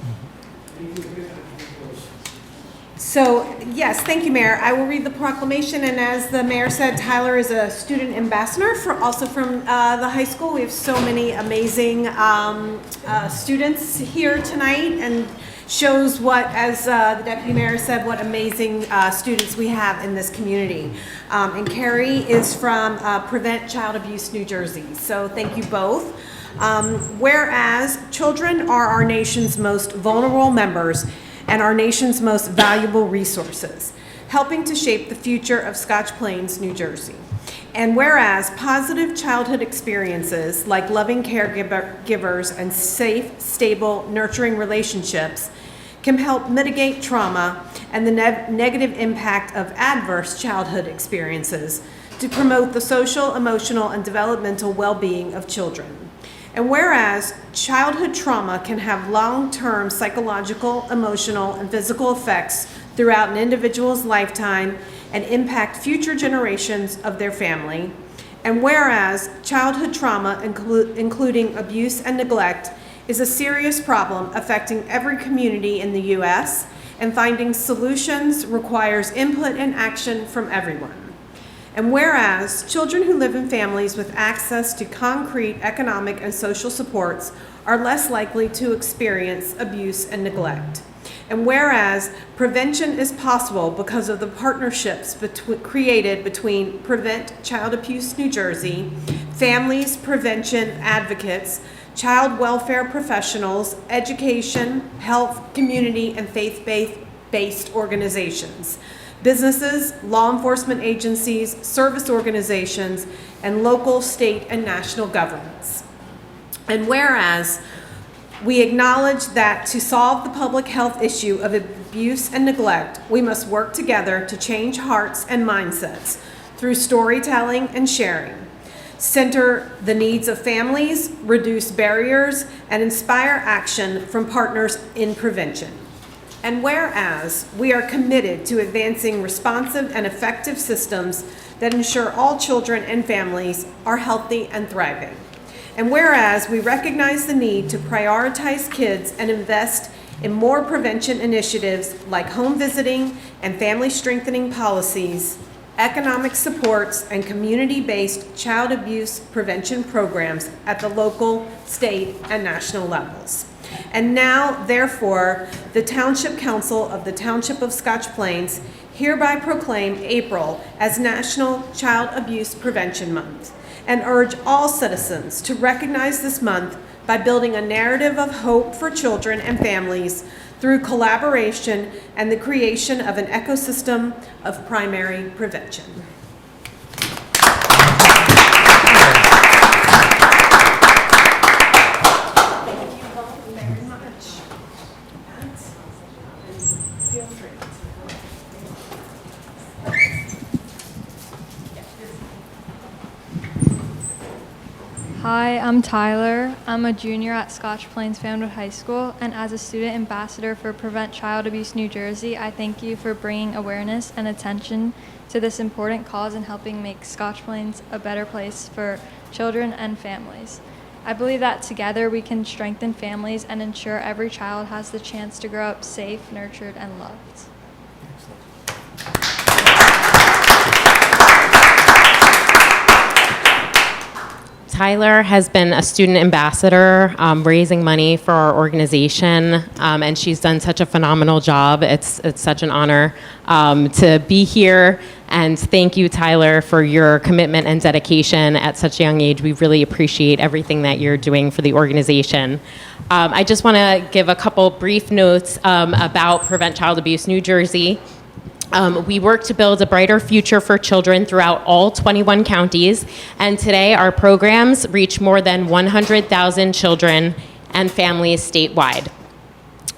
So, yes, thank you, Mayor. I will read the proclamation, and as the mayor said, Tyler is a student ambassador also from the high school. We have so many amazing students here tonight, and shows what, as the deputy mayor said, what amazing students we have in this community. And Carrie is from Prevent Child Abuse New Jersey. So thank you both. Whereas children are our nation's most vulnerable members and our nation's most valuable resources, helping to shape the future of Scotch Plains, New Jersey. And whereas positive childhood experiences like loving caregivers and safe, stable, nurturing relationships can help mitigate trauma and the negative impact of adverse childhood experiences to promote the social, emotional, and developmental well-being of children. And whereas childhood trauma can have long-term psychological, emotional, and physical effects throughout an individual's lifetime and impact future generations of their family, and whereas childhood trauma, including abuse and neglect, is a serious problem affecting every community in the U.S., and finding solutions requires input and action from everyone. And whereas children who live in families with access to concrete economic and social supports are less likely to experience abuse and neglect. And whereas prevention is possible because of the partnerships created between Prevent Child Abuse New Jersey, families, prevention advocates, child welfare professionals, education, health, community, and faith-based organizations, businesses, law enforcement agencies, service organizations, and local, state, and national governments. And whereas we acknowledge that to solve the public health issue of abuse and neglect, we must work together to change hearts and mindsets through storytelling and sharing, center the needs of families, reduce barriers, and inspire action from partners in prevention. And whereas we are committed to advancing responsive and effective systems that ensure all children and families are healthy and thriving. And whereas we recognize the need to prioritize kids and invest in more prevention initiatives like home visiting and family strengthening policies, economic supports, and community-based child abuse prevention programs at the local, state, and national levels. And now, therefore, the Township Council of the Township of Scotch Plains hereby proclaim April as National Child Abuse Prevention Month and urge all citizens to recognize this month by building a narrative of hope for children and families through collaboration and the creation of an ecosystem of primary prevention. Hi, I'm Tyler. I'm a junior at Scotch Plains Fanwood High School, and as a student ambassador for Prevent Child Abuse New Jersey, I thank you for bringing awareness and attention to this important cause and helping make Scotch Plains a better place for children and families. I believe that together we can strengthen families and ensure every child has the chance to grow up safe, nurtured, and loved. Tyler has been a student ambassador, raising money for our organization, and she's done such a phenomenal job. It's such an honor to be here, and thank you, Tyler, for your commitment and dedication at such a young age. We really appreciate everything that you're doing for the organization. I just want to give a couple brief notes about Prevent Child Abuse New Jersey. We work to build a brighter future for children throughout all 21 counties, and today our programs reach more than 100,000 children and families statewide.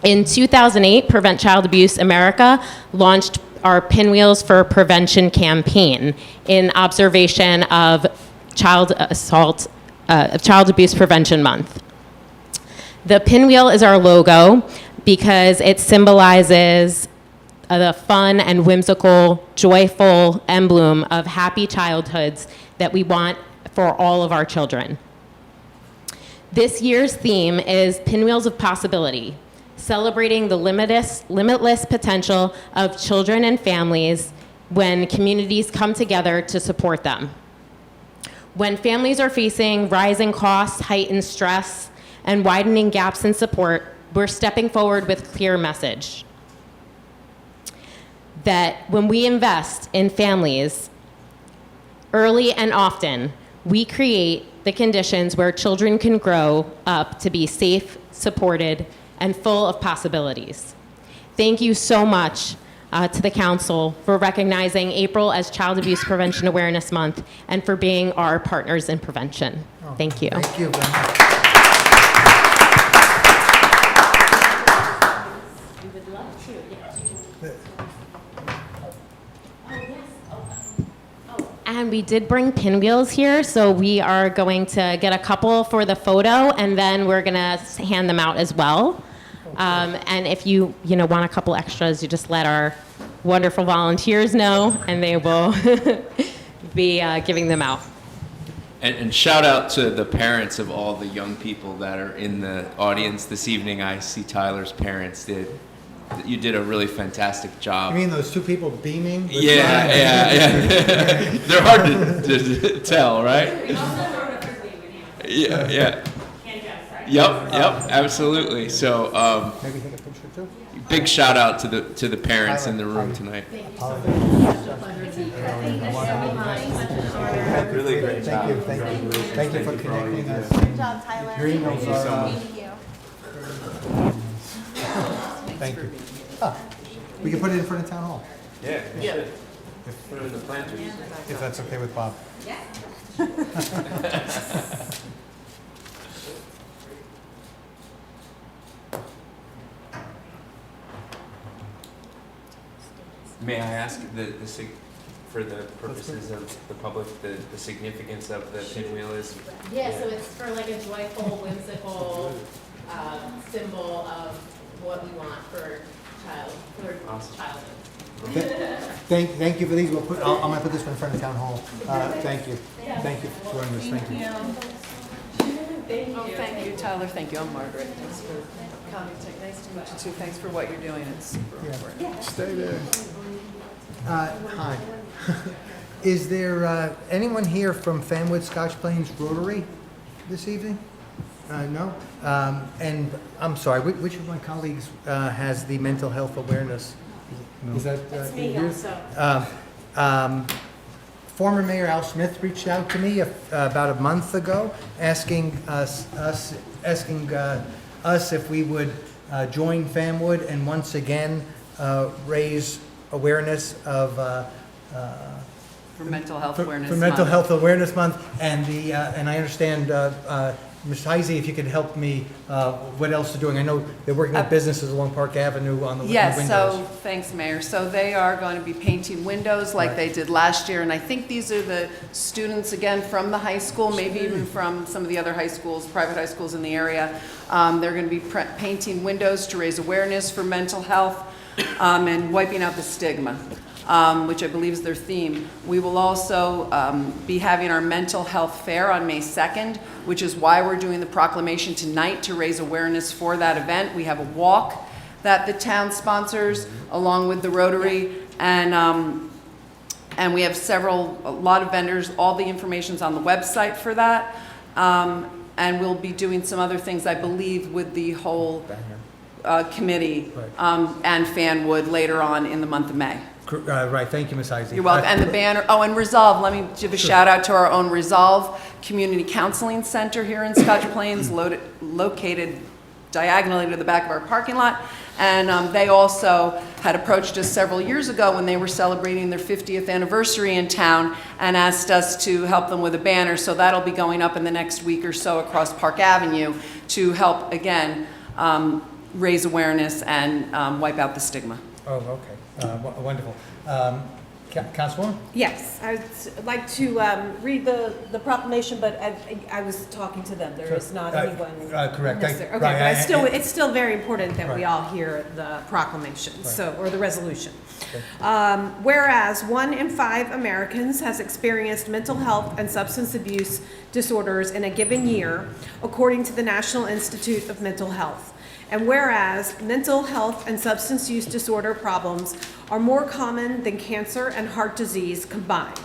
In 2008, Prevent Child Abuse America launched our Pinwheels for Prevention campaign in observation of Child Abuse Prevention Month. The pinwheel is our logo because it symbolizes the fun and whimsical, joyful emblem of happy childhoods that we want for all of our children. This year's theme is Pinwheels of Possibility, celebrating the limitless potential of children and families when communities come together to support them. When families are facing rising costs, heightened stress, and widening gaps in support, we're stepping forward with a clear message that when we invest in families early and often, we create the conditions where children can grow up to be safe, supported, and full of possibilities. Thank you so much to the council for recognizing April as Child Abuse Prevention Awareness Month and for being our partners in prevention. Thank you. Thank you very much. And we did bring pinwheels here, so we are going to get a couple for the photo, and then we're gonna hand them out as well. And if you want a couple extras, you just let our wonderful volunteers know, and they will be giving them out. And shout out to the parents of all the young people that are in the audience this evening. I see Tyler's parents you did a really fantastic job. You mean those two people beaming? Yeah. They're hard to tell, right? Yeah. Yep, absolutely. So, Maybe take a picture too? big shout out to the parents in the room tonight. Really great job. Thank you for connecting us. Good job, Tyler. Your emails are, Thank you. Thank you. We can put it in front of town hall. Yeah. Put it in the planters. If that's okay with Bob. May I ask for the purposes of the public, the significance of the pinwheel is? Yeah, so it's for like a joyful, whimsical symbol of what we want for childhood. Thank you for these. I'm gonna put this one in front of town hall. Thank you. Thank you for joining us. Thank you. Thank you, Tyler. Thank you. I'm Margaret. Thanks for coming. Nice to meet you too. Thanks for what you're doing. It's super important. Stay there. Hi. Is there anyone here from Fanwood Scotch Plains Rotary this evening? No? And I'm sorry, which of my colleagues has the mental health awareness? Is that It's me yours? also. Former Mayor Al Smith reached out to me about a month ago, asking us if we would join Fanwood and once again raise awareness of For Mental Health Awareness for Mental Month. Health Awareness Month, and I understand Ms. Heisey, if you could help me, what else they're doing. I know they're working with businesses along Park Avenue on the windows. Yes, so, thanks, Mayor. So they are going to be painting windows like they did last year, and I think these are the students, again, from the high school, maybe even from some of the other high schools, private high schools in the area. They're going to be painting windows to raise awareness for mental health and wiping out the stigma, which I believe is their theme. We will also be having our mental health fair on May 2nd, which is why we're doing the proclamation tonight to raise awareness for that event. We have a walk that the town sponsors along with the Rotary, and we have a lot of vendors. All the information's on the website for that. And we'll be doing some other things, I believe, with the whole committee and Fanwood later on in the month of May. Right, thank you, Ms. Heisey. You're welcome. And the banner, and Resolve, let me give a shout out to our own Resolve Community Counseling Center here in Scotch Plains, located diagonally to the back of our parking lot. And they also had approached us several years ago when they were celebrating their 50th anniversary in town and asked us to help them with a banner. So that'll be going up in the next week or so across Park Avenue to help, again, raise awareness and wipe out the stigma. Oh, okay. Wonderful. Councilwoman? Yes, I would like to read the proclamation, but I was talking to them. There is not anyone correct. necessary. Okay, Right, but it's still very important that we Right. all hear the proclamation, Right. or the resolution. Whereas 1 in 5 Americans has experienced mental health and substance abuse disorders in a given year, according to the National Institute of Mental Health. And whereas mental health and substance use disorder problems are more common than cancer and heart disease combined,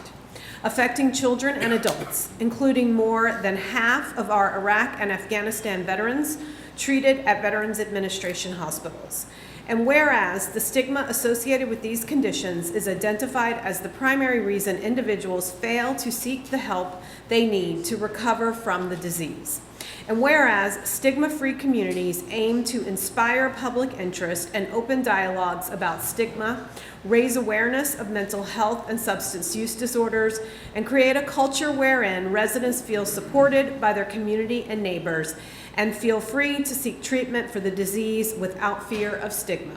affecting children and adults, including more than half of our Iraq and Afghanistan veterans treated at Veterans Administration hospitals. And whereas the stigma associated with these conditions is identified as the primary reason individuals fail to seek the help they need to recover from the disease. And whereas stigma-free communities aim to inspire public interest and open dialogues about stigma, raise awareness of mental health and substance use disorders, and create a culture wherein residents feel supported by their community and neighbors and feel free to seek treatment for the disease without fear of stigma.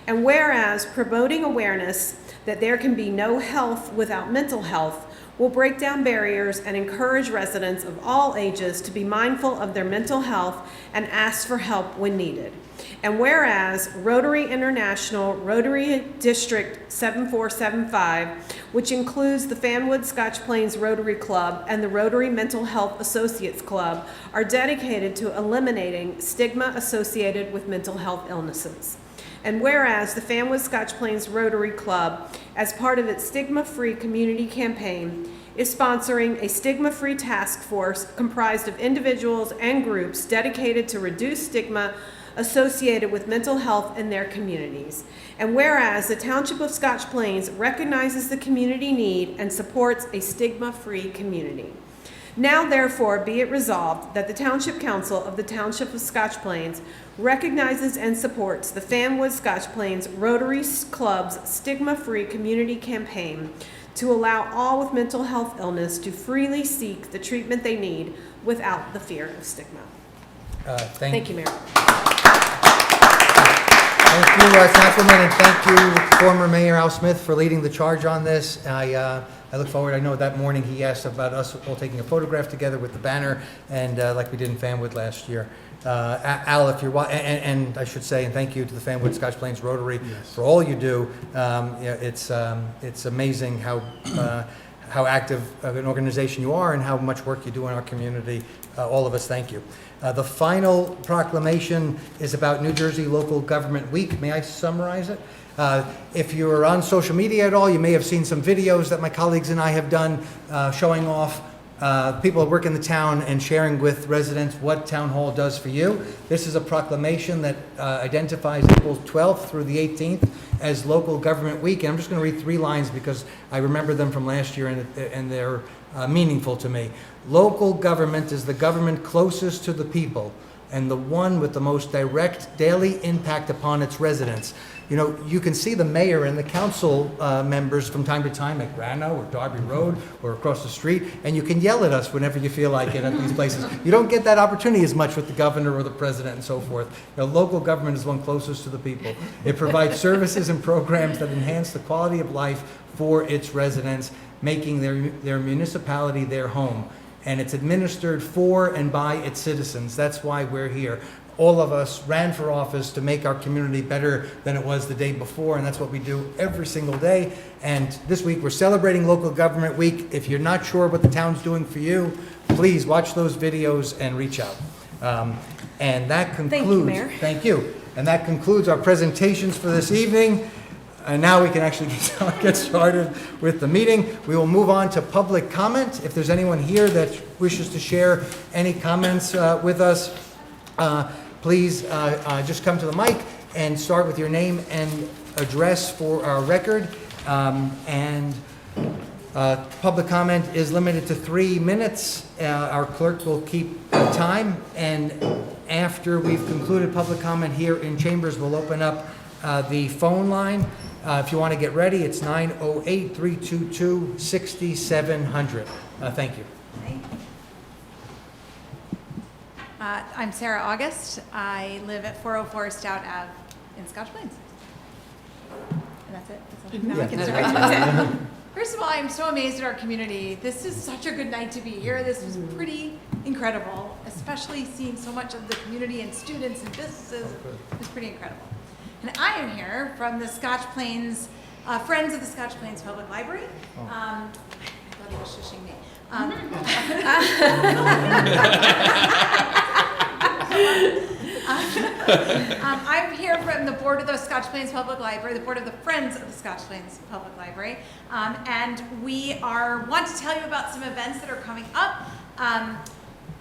And whereas promoting awareness that there can be no health without mental health will break down barriers and encourage residents of all ages to be mindful of their mental health and ask for help when needed. And whereas Rotary International Rotary District 7475, which includes the Fanwood Scotch Plains Rotary Club and the Rotary Mental Health Associates Club, are dedicated to eliminating stigma associated with mental health illnesses. And whereas the Fanwood Scotch Plains Rotary Club, as part of its Stigma-Free Community Campaign, is sponsoring a stigma-free task force comprised of individuals and groups dedicated to reduce stigma associated with mental health in their communities. And whereas the Township of Scotch Plains recognizes the community need and supports a stigma-free community. Now therefore be it resolved that the Township Council of the Township of Scotch Plains recognizes and supports the Fanwood Scotch Plains Rotary Club's Stigma-Free Community Campaign to allow all with mental health illness to freely seek the treatment they need without the fear of stigma. Thank you, Mayor. Thank you, Councilwoman, and thank you, former Mayor Al Smith, for leading the charge on this. I look forward, I know that morning he asked about us all taking a photograph together with the banner, and like we did in Fanwood last year. Al, if you're, and I should say, and thank you to the Fanwood Scotch Plains Rotary for all you do. It's amazing how active of an organization you are and how much work you do in our community. All of us, thank you. The final proclamation is about New Jersey Local Government Week. May I summarize it? If you're on social media at all, you may have seen some videos that my colleagues and I have done showing off people who work in the town and sharing with residents what Town Hall does for you. This is a proclamation that identifies April 12th through the 18th as Local Government Week. And I'm just going to read 3 lines because I remember them from last year and they're meaningful to me. Local government is the government closest to the people and the one with the most direct daily impact upon its residents. you know, you can see the mayor and the council members from time to time at Grano or Darby Road or across the street, and you can yell at us whenever you feel like it at these places. You don't get that opportunity as much with the governor or the president and so forth. You know, local government is one closest to the people. It provides services and programs that enhance the quality of life for its residents, making their municipality their home. And it's administered for and by its citizens. That's why we're here. All of us ran for office to make our community better than it was the day before, and that's what we do every single day. And this week, we're celebrating Local Government Week. If you're not sure what the town's doing for you, please watch those videos and reach out. And that concludes... Thank you, Mayor. Thank you. And that concludes our presentations for this evening. And now we can actually get started with the meeting. We will move on to public comment. If there's anyone here that wishes to share any comments with us, please just come to the mic and start with your name and address for our record. Public comment is limited to 3 minutes. Our clerk will keep time, and after we've concluded public comment here in chambers, we'll open up the phone line. If you want to get ready, it's 908-322-6700. Thank you. I'm Sarah August. I live at 404 Stout Ave in Scotch Plains. And that's it. Now I can start. First of all, I'm so amazed at our community. This is such a good night to be here. This was pretty incredible, especially seeing so much of the community and students and businesses. It was pretty incredible. And I am here from the Scotch Plains, Friends of the Scotch Plains Public Library. I thought he was shushing me. I'm here from the board of the Scotch Plains Public Library, the board of the Friends of the Scotch Plains Public Library, and we want to tell you about some events that are coming up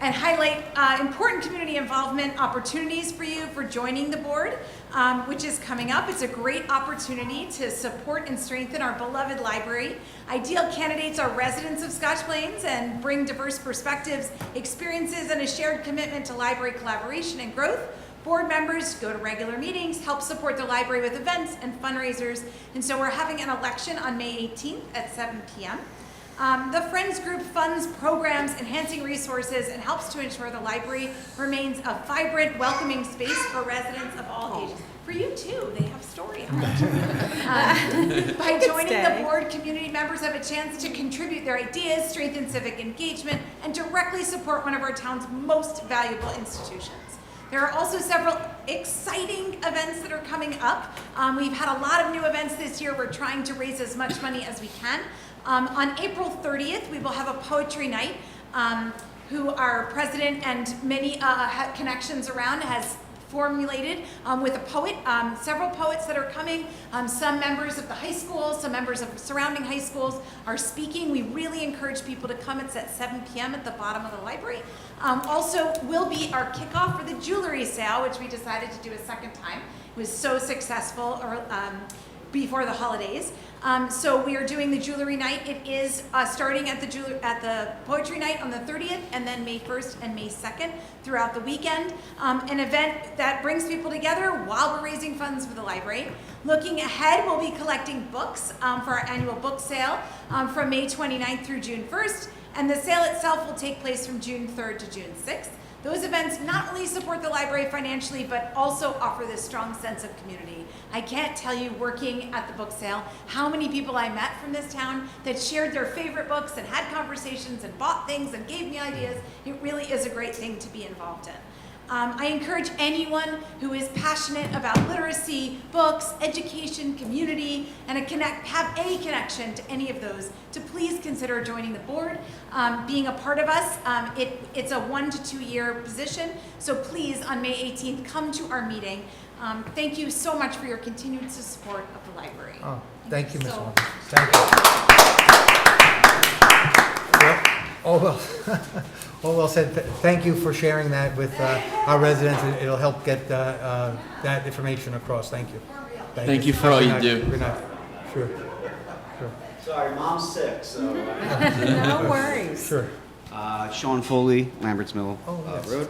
and highlight important community involvement opportunities for you for joining the board, which is coming up. It's a great opportunity to support and strengthen our beloved library. Ideal candidates are residents of Scotch Plains and bring diverse perspectives, experiences, and a shared commitment to library collaboration and growth. Board members go to regular meetings, help support the library with events and fundraisers, and so we're having an election on May 18th at 7 p.m. The Friends Group funds programs, enhancing resources, and helps to ensure the library remains a vibrant, welcoming space for residents of all ages. For you too, they have story on it. By joining the board, community members have a chance to contribute their ideas, strengthen civic engagement, and directly support one of our town's most valuable institutions. There are also several exciting events that are coming up. We've had a lot of new events this year. We're trying to raise as much money as we can. On April 30th, we will have a poetry night, who our president and many connections around has formulated with a poet, several poets that are coming. Some members of the high school, some members of surrounding high schools are speaking. We really encourage people to come. It's at 7 p.m. at the bottom of the library. Also will be our kickoff for the jewelry sale, which we decided to do a second time. It was so successful before the holidays. So we are doing the jewelry night. It is starting at the poetry night on the 30th, and then May 1st and May 2nd throughout the weekend. An event that brings people together while we're raising funds for the library. Looking ahead, we'll be collecting books for our annual book sale from May 29th through June 1st, and the sale itself will take place from June 3rd to June 6th. Those events not only support the library financially, but also offer this strong sense of community. I can't tell you, working at the book sale, how many people I met from this town that shared their favorite books and had conversations and bought things and gave me ideas. It really is a great thing to be involved in. I encourage anyone who is passionate about literacy, books, education, community, and have a connection to any of those to please consider joining the board, being a part of us. It's a 1 to 2 year position, so please, on May 18th, come to our meeting. Thank you so much for your continued support of the library. Oh, thank you, Ms. so Walker. Thank you. All well said. Thank you for sharing that with our residents. It'll help get that information across. Thank you. Thank you for all you do. Good night. Sure. Sorry, mom's sick, so. No worries. Sure. Sean Foley, Lamberts Mill yes. Road.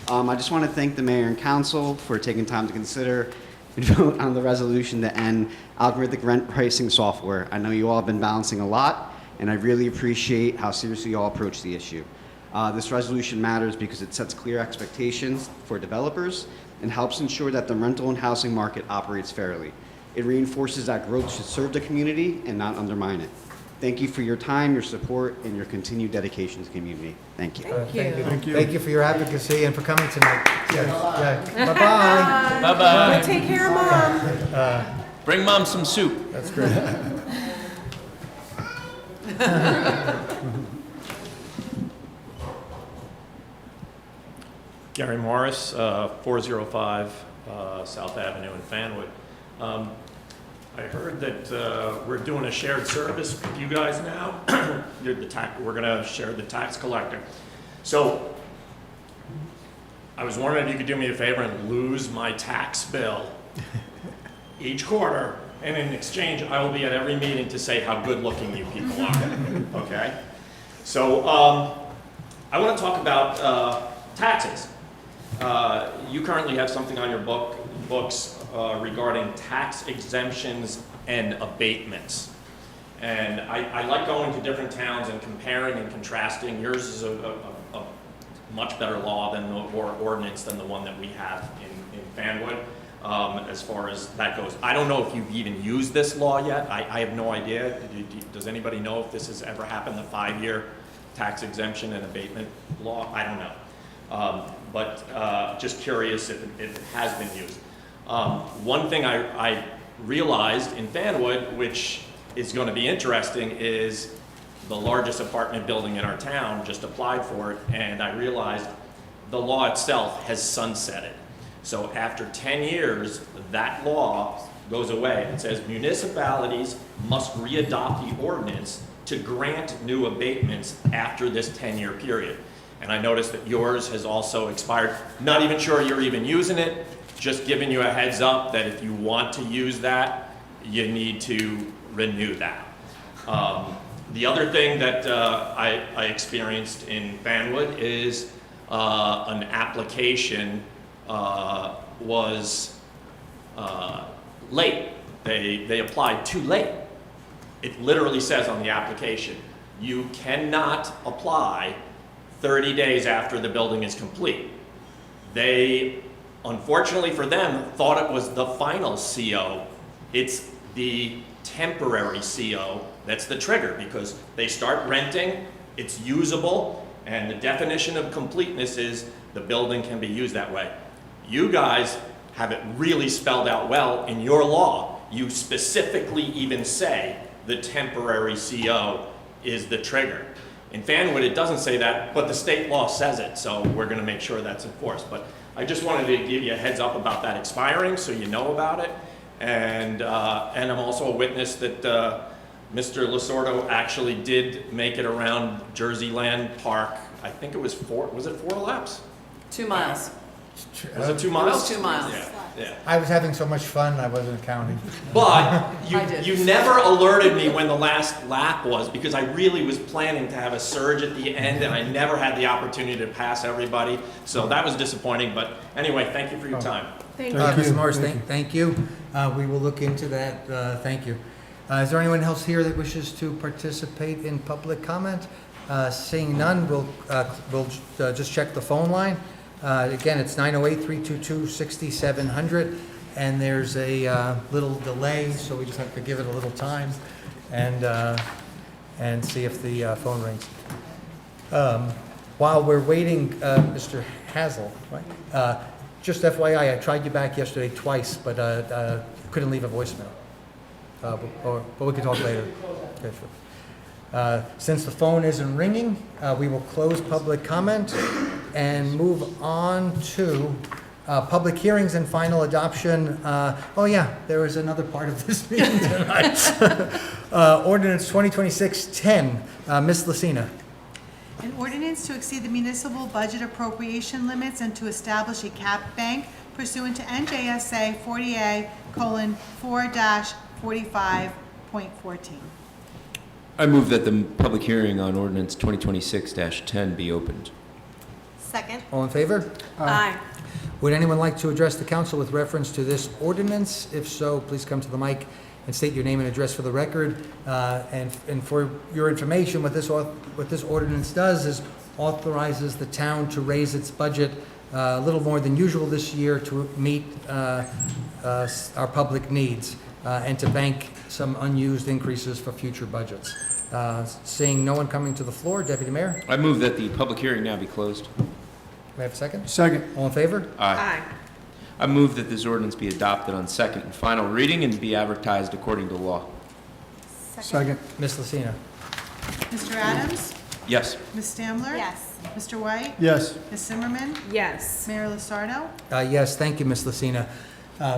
I just want to thank the mayor and council for taking time to consider would vote on the resolution to end algorithmic rent pricing software. I know you all have been balancing a lot, and I really appreciate how seriously you all approach the issue. This resolution matters because it sets clear expectations for developers and helps ensure that the rental and housing market operates fairly. It reinforces that growth should serve the community and not undermine it. Thank you for your time, your support, and your continued dedication to the community. Thank you. Thank you. Thank you for your advocacy and for coming tonight. Bye-bye. Bye-bye. Take care, Mom. Bring Mom some soup. That's great. Gary Morris, 405 South Avenue in Fanwood. I heard that we're doing a shared service with you guys now. We're going to share the tax collector. So I was wondering if you could do me a favor and lose my tax bill each quarter, and in exchange, I will be at every meeting to say how good-looking you people are. Okay? So I want to talk about taxes. You currently have something on your books regarding tax exemptions and abatements. And I like going to different towns and comparing and contrasting. Yours is a much better law than or ordinance than the one that we have in Fanwood as far as that goes. I don't know if you've even used this law yet. I have no idea. Does anybody know if this has ever happened, the 5-year tax exemption and abatement law? I don't know. But just curious if it has been used. One thing I realized in Fanwood, which is going to be interesting, is the largest apartment building in our town just applied for it, and I realized the law itself has sunsetted. So after 10 years, that law goes away. It says municipalities must readopt the ordinance to grant new abatements after this 10-year period. And I noticed that yours has also expired. Not even sure you're even using it, just giving you a heads up that if you want to use that, you need to renew that. The other thing that I experienced in Fanwood is an application was late. They applied too late. It literally says on the application, you cannot apply 30 days after the building is complete. They, unfortunately for them, thought it was the final CO. It's the temporary CO that's the trigger, because they start renting, it's usable, and the definition of completeness is the building can be used that way. You guys have it really spelled out well in your law. You specifically even say the temporary CO is the trigger. In Fanwood, it doesn't say that, but the state law says it, so we're going to make sure that's enforced. But I just wanted to give you a heads up about that expiring, so you know about it. And I'm also a witness that Mr. Lasordo actually did make it around Jerseyland Park. I think it was 4 laps? 2 miles. Was it 2 miles? It was 2 miles. Yeah. I was having so much fun, I wasn't counting. But you never alerted me when the last lap was, because I really was planning to have a surge at the end, and I never had the opportunity to pass everybody. So that was disappointing. But anyway, thank you for your time. Thank you. Mr. Morris, thank you. We will look into that. Thank you. Is there anyone else here that wishes to participate in public comment? Seeing none, we'll just check the phone line. Again, it's 908-322-6700, and there's a little delay, so we just have to give it a little time and see if the phone rings. While we're waiting, Mr. Hazel, right? Just FYI, I tried you back yesterday twice, but couldn't leave a voicemail. But we can talk later. Okay, sure. Since the phone isn't ringing, we will close public comment and move on to public hearings and final adoption. Oh yeah, there was another part of this meeting tonight. Ordinance 2026-10, Ms. Lucina. An ordinance to exceed the municipal budget appropriation limits and to establish a cap bank pursuant to NJSA 40A:4-45.14. I move that the public hearing on ordinance 2026-10 be opened. Second. All in favor? Aye. Would anyone like to address the council with reference to this ordinance? If so, please come to the mic and state your name and address for the record. And for your information, what this ordinance does is authorizes the town to raise its budget a little more than usual this year to meet our public needs and to bank some unused increases for future budgets. Seeing no one coming to the floor, Deputy Mayor? I move that the public hearing now be closed. May I have a second? Second. All in favor? Aye. I move that this ordinance be adopted on second and final reading and be advertised according to law. Second. Ms. Lucina? Mr. Adams? Yes. Ms. Stamler? Yes. Mr. White? Yes. Ms. Zimmerman? Yes. Mayor Lusardo? Yes, thank you, Ms. Lucina.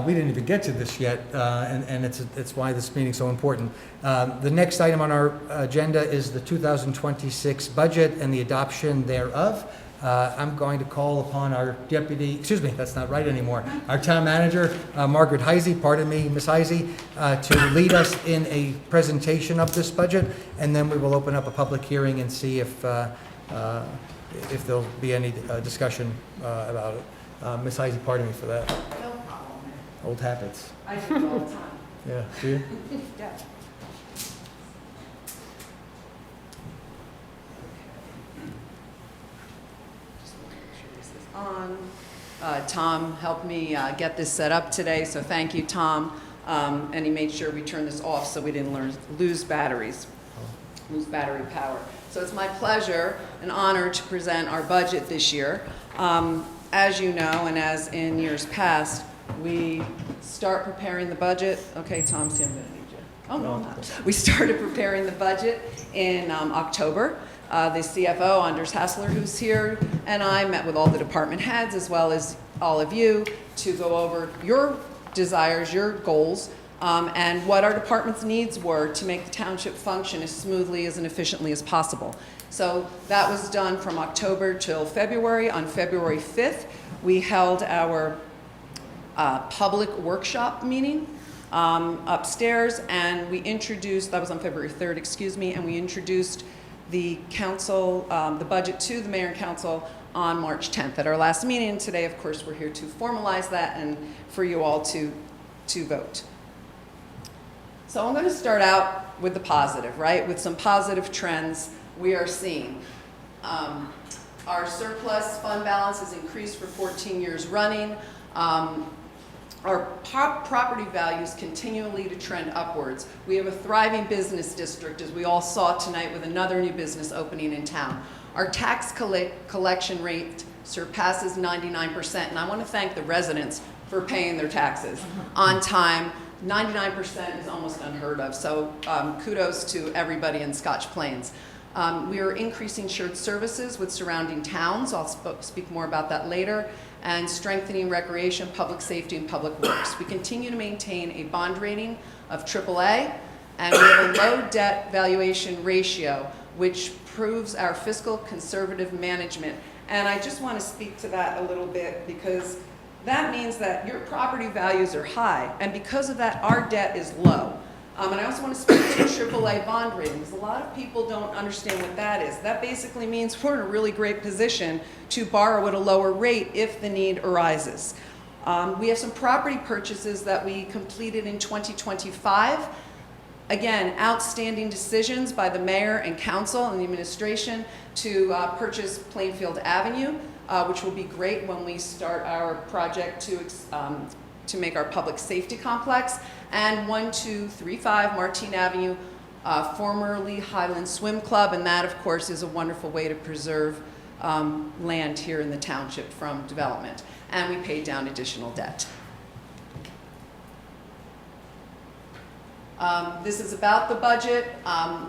We didn't even get to this yet, and it's why this meeting's so important. The next item on our agenda is the 2026 budget and the adoption thereof. I'm going to call upon our deputy, excuse me, that's not right anymore, our town manager, Margaret Heisey, pardon me, Ms. Heisey, to lead us in a presentation of this budget, and then we will open up a public hearing and see if there'll be any discussion about it. Ms. Heisey, pardon me for that. No problem. Old habits. I do it all the time. Yeah, do you? Yeah. On. Tom helped me get this set up today, so thank you, Tom. And he made sure we turned this off so we didn't lose battery power. So it's my pleasure and honor to present our budget this year. As you know, and as in years past, we start preparing the budget. Okay, Tom, see, I'm going to need you. Oh, no, I'm not. We started preparing the budget in October. The CFO, Anders Hassler, who's here, and I met with all the department heads as well as all of you to go over your desires, your goals, and what our department's needs were to make the township function as smoothly and efficiently as possible. So that was done from October till February. On February 5th, we held our public workshop meeting upstairs, and we introduced, that was on February 3rd, excuse me, and we introduced the council, the budget to the mayor and council on March 10th at our last meeting. And today, of course, we're here to formalize that and for you all to vote. So I'm going to start out with the positive, right? With some positive trends we are seeing. Our surplus fund balance has increased for 14 years running. Our property values continually to trend upwards. We have a thriving business district, as we all saw tonight with another new business opening in town. Our tax collection rate surpasses 99%, and I want to thank the residents for paying their taxes on time. 99% is almost unheard of, so kudos to everybody in Scotch Plains. We are increasing shared services with surrounding towns. I'll speak more about that later. And strengthening recreation, public safety, and public works. We continue to maintain a bond rating of AAA, and we have a low debt valuation ratio, which proves our fiscal conservative management. And I just want to speak to that a little bit because that means that your property values are high, and because of that, our debt is low. And I also want to speak to AAA bond rating, because a lot of people don't understand what that is. That basically means we're in a really great position to borrow at a lower rate if the need arises. We have some property purchases that we completed in 2025. Again, outstanding decisions by the mayor and council and the administration to purchase Plainfield Avenue, which will be great when we start our project to make our public safety complex, and 1235 Martine Avenue, formerly Highland Swim Club, and that, of course, is a wonderful way to preserve land here in the township from development. And we paid down additional debt. This is about the budget.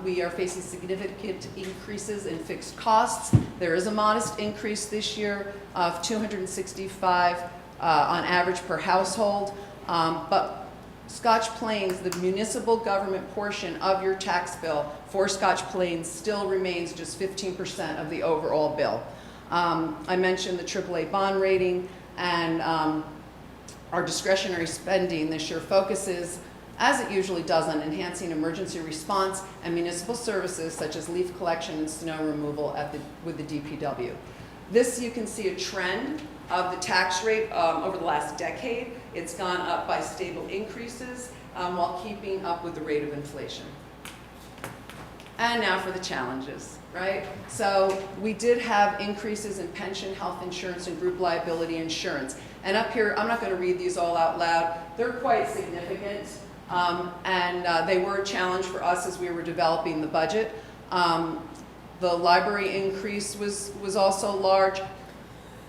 We are facing significant increases in fixed costs. There is a modest increase this year of $265 on average per household, but Scotch Plains, the municipal government portion of your tax bill for Scotch Plains still remains just 15% of the overall bill. I mentioned the AAA bond rating, and our discretionary spending this year focuses, as it usually does, on enhancing emergency response and municipal services such as leaf collection and snow removal with the DPW. This, you can see a trend of the tax rate over the last decade. It's gone up by stable increases while keeping up with the rate of inflation. And now for the challenges, right? So we did have increases in pension, health insurance, and group liability insurance. And up here, I'm not going to read these all out loud. They're quite significant, and they were a challenge for us as we were developing the budget. The library increase was also large.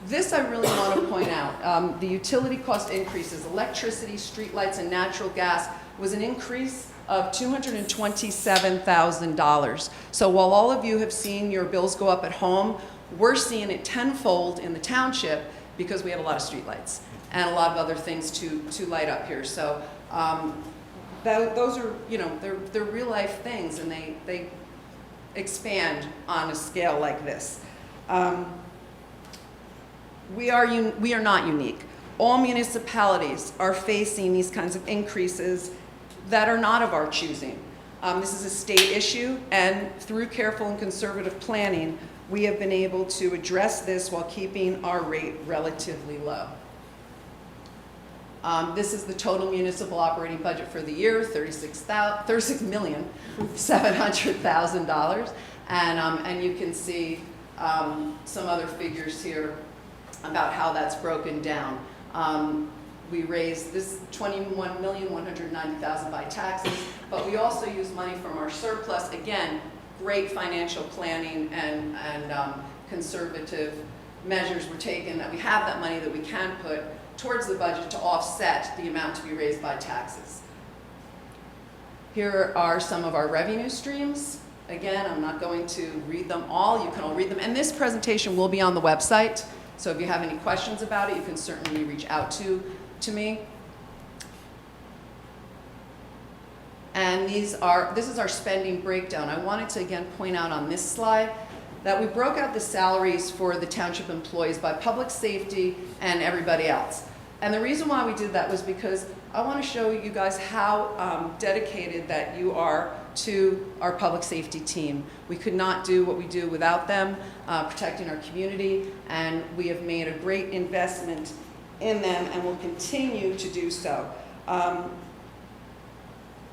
This I really want to point out. The utility cost increases, electricity, streetlights, and natural gas was an increase of $227,000. So while all of you have seen your bills go up at home, we're seeing it tenfold in the township because we have a lot of streetlights and a lot of other things to light up here. So those are, you know, they're real life things, and they expand on a scale like this. We are not unique. All municipalities are facing these kinds of increases that are not of our choosing. This is a state issue, and through careful and conservative planning, we have been able to address this while keeping our rate relatively low. This is the total municipal operating budget for the year, $36,700,000, and you can see some other figures here about how that's broken down. We raised this $21,190,000 by taxes, but we also use money from our surplus. Again, great financial planning and conservative measures were taken that we have that money that we can put towards the budget to offset the amount to be raised by taxes. Here are some of our revenue streams. Again, I'm not going to read them all. You can all read them. And this presentation will be on the website. So if you have any questions about it, you can certainly reach out to me. And this is our spending breakdown. I wanted to again point out on this slide that we broke out the salaries for the township employees by public safety and everybody else. And the reason why we did that was because I want to show you guys how dedicated that you are to our public safety team. We could not do what we do without them, protecting our community, and we have made a great investment in them and will continue to do so.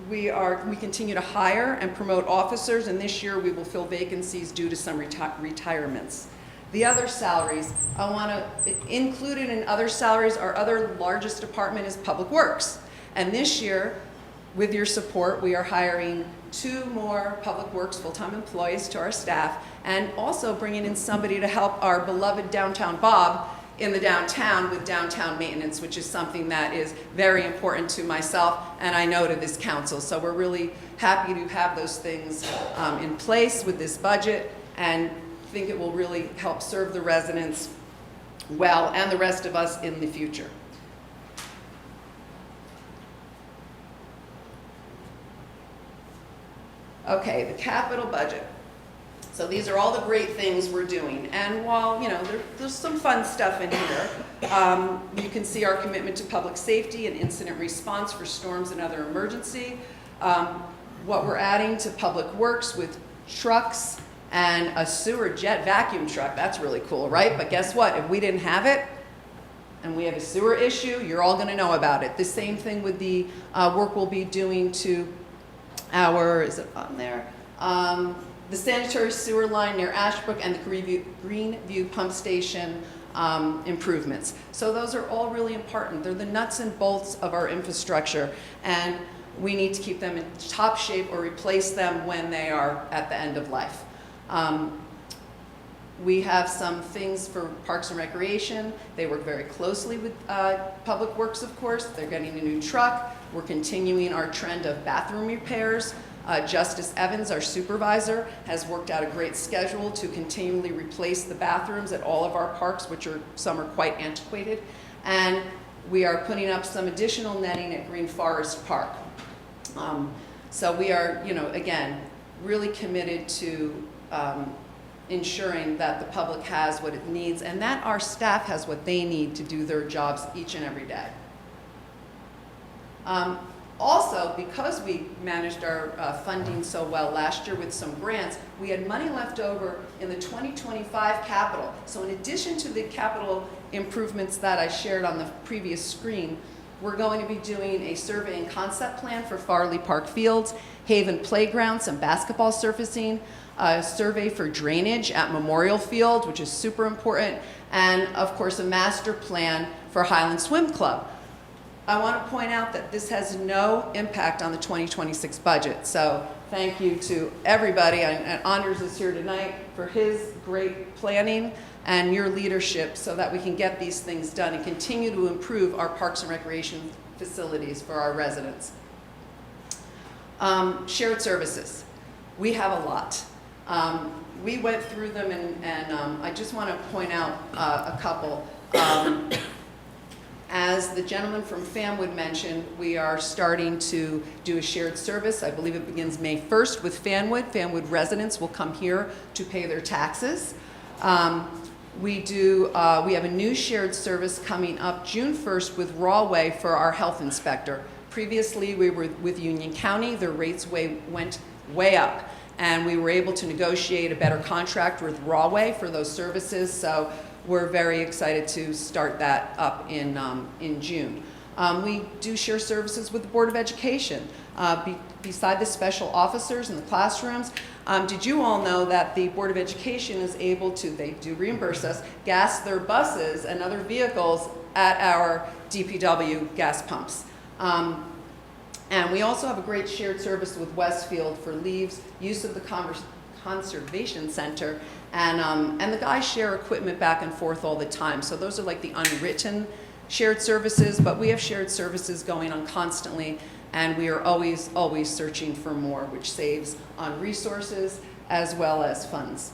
We continue to hire and promote officers, and this year we will fill vacancies due to some retirements. The other salaries, I want to include it in other salaries. Our other largest department is Public Works. And this year, with your support, we are hiring 2 more Public Works full-time employees to our staff, and also bringing in somebody to help our beloved downtown Bob in the downtown with downtown maintenance, which is something that is very important to myself and I know to this council. So we're really happy to have those things in place with this budget, and think it will really help serve the residents well and the rest of us in the future. Okay, the capital budget. So these are all the great things we're doing. And while, you know, there's some fun stuff in here, you can see our commitment to public safety and incident response for storms and other emergency. What we're adding to Public Works with trucks and a sewer jet vacuum truck. That's really cool, right? But guess what? If we didn't have it, and we have a sewer issue, you're all going to know about it. The same thing with the work we'll be doing to our, is it on there? The sanitary sewer line near Ashbrook and the Greenview pump station improvements. So those are all really important. They're the nuts and bolts of our infrastructure, and we need to keep them in top shape or replace them when they are at the end of life. We have some things for Parks and Recreation. They work very closely with Public Works, of course. They're getting a new truck. We're continuing our trend of bathroom repairs. Justice Evans, our supervisor, has worked out a great schedule to continually replace the bathrooms at all of our parks, which are, some are quite antiquated. And we are putting up some additional netting at Green Forest Park. So we are, you know, again, really committed to ensuring that the public has what it needs and that our staff has what they need to do their jobs each and every day. Also, because we managed our funding so well last year with some grants, we had money left over in the 2025 capital. So in addition to the capital improvements that I shared on the previous screen, we're going to be doing a survey and concept plan for Farley Park Fields, Haven Playground, some basketball surfacing, a survey for drainage at Memorial Field, which is super important, and of course a master plan for Highland Swim Club. I want to point out that this has no impact on the 2026 budget. So thank you to everybody, and Anders is here tonight for his great planning and your leadership so that we can get these things done and continue to improve our parks and recreation facilities for our residents. Shared services. We have a lot. We went through them and I just want to point out a couple. As the gentleman from Fanwood mentioned, we are starting to do a shared service. I believe it begins May 1st with Fanwood. Fanwood residents will come here to pay their taxes. We have a new shared service coming up June 1st with Rawway for our health inspector. Previously, we were with Union County. Their rates went way up, and we were able to negotiate a better contract with Rawway for those services. So we're very excited to start that up in June. We do share services with the Board of Education. Beside the special officers in the classrooms, did you all know that the Board of Education is able to, they do reimburse us, gas their buses and other vehicles at our DPW gas pumps. And we also have a great shared service with Westfield for leaves, use of the Conservation Center, and the guys share equipment back and forth all the time. So those are like the unwritten shared services, but we have shared services going on constantly, and we are always, always searching for more, which saves on resources as well as funds.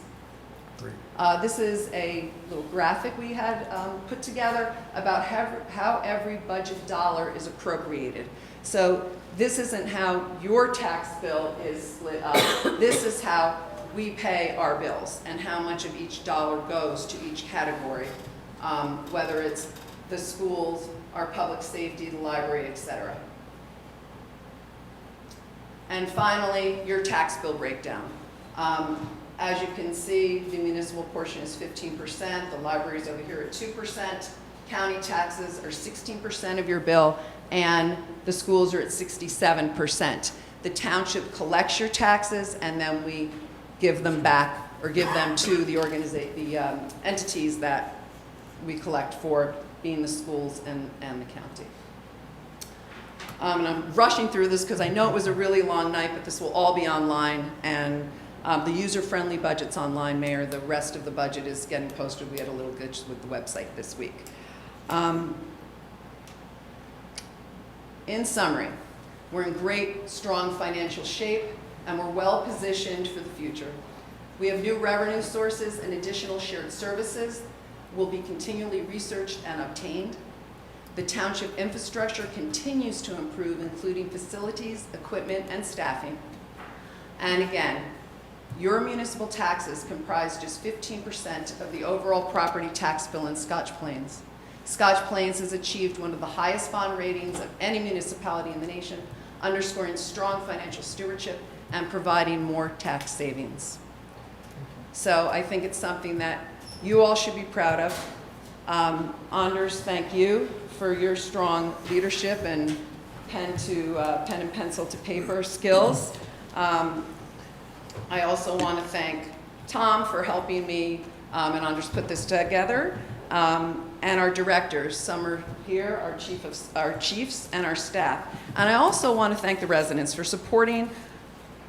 This is a little graphic we had put together about how every budget dollar is appropriated. So this isn't how your tax bill is split up. This is how we pay our bills and how much of each dollar goes to each category, whether it's the schools, our public safety, the library, etc. And finally, your tax bill breakdown. As you can see, the municipal portion is 15%, the library's over here at 2%, county taxes are 16% of your bill, and the schools are at 67%. The township collects your taxes, and then we give them back or give them to the entities that we collect for, being the schools and the county. And I'm rushing through this because I know it was a really long night, but this will all be online, and the user-friendly budget's online, Mayor. The rest of the budget is getting posted. We had a little glitch with the website this week. In summary, we're in great, strong financial shape, and we're well positioned for the future. We have new revenue sources and additional shared services will be continually researched and obtained. The township infrastructure continues to improve, including facilities, equipment, and staffing. And again, your municipal taxes comprise just 15% of the overall property tax bill in Scotch Plains. Scotch Plains has achieved one of the highest bond ratings of any municipality in the nation, underscoring strong financial stewardship and providing more tax savings. So I think it's something that you all should be proud of. Anders, thank you for your strong leadership and pen and pencil to paper skills. I also want to thank Tom for helping me and Anders put this together, and our directors. Some are here, our chiefs and our staff. And I also want to thank the residents for supporting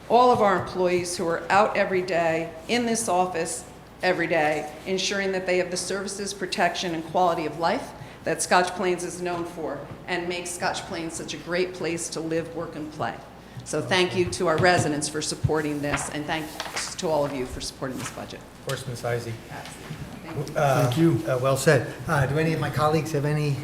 all of our employees who are out every day in this office every day, ensuring that they have the services, protection, and quality of life that Scotch Plains is known for, and makes Scotch Plains such a great place to live, work, and play. So thank you to our residents for supporting this, and thanks to all of you for supporting this budget. Of course, Ms. Heisey. Thank you. Well said. Do any of my colleagues have any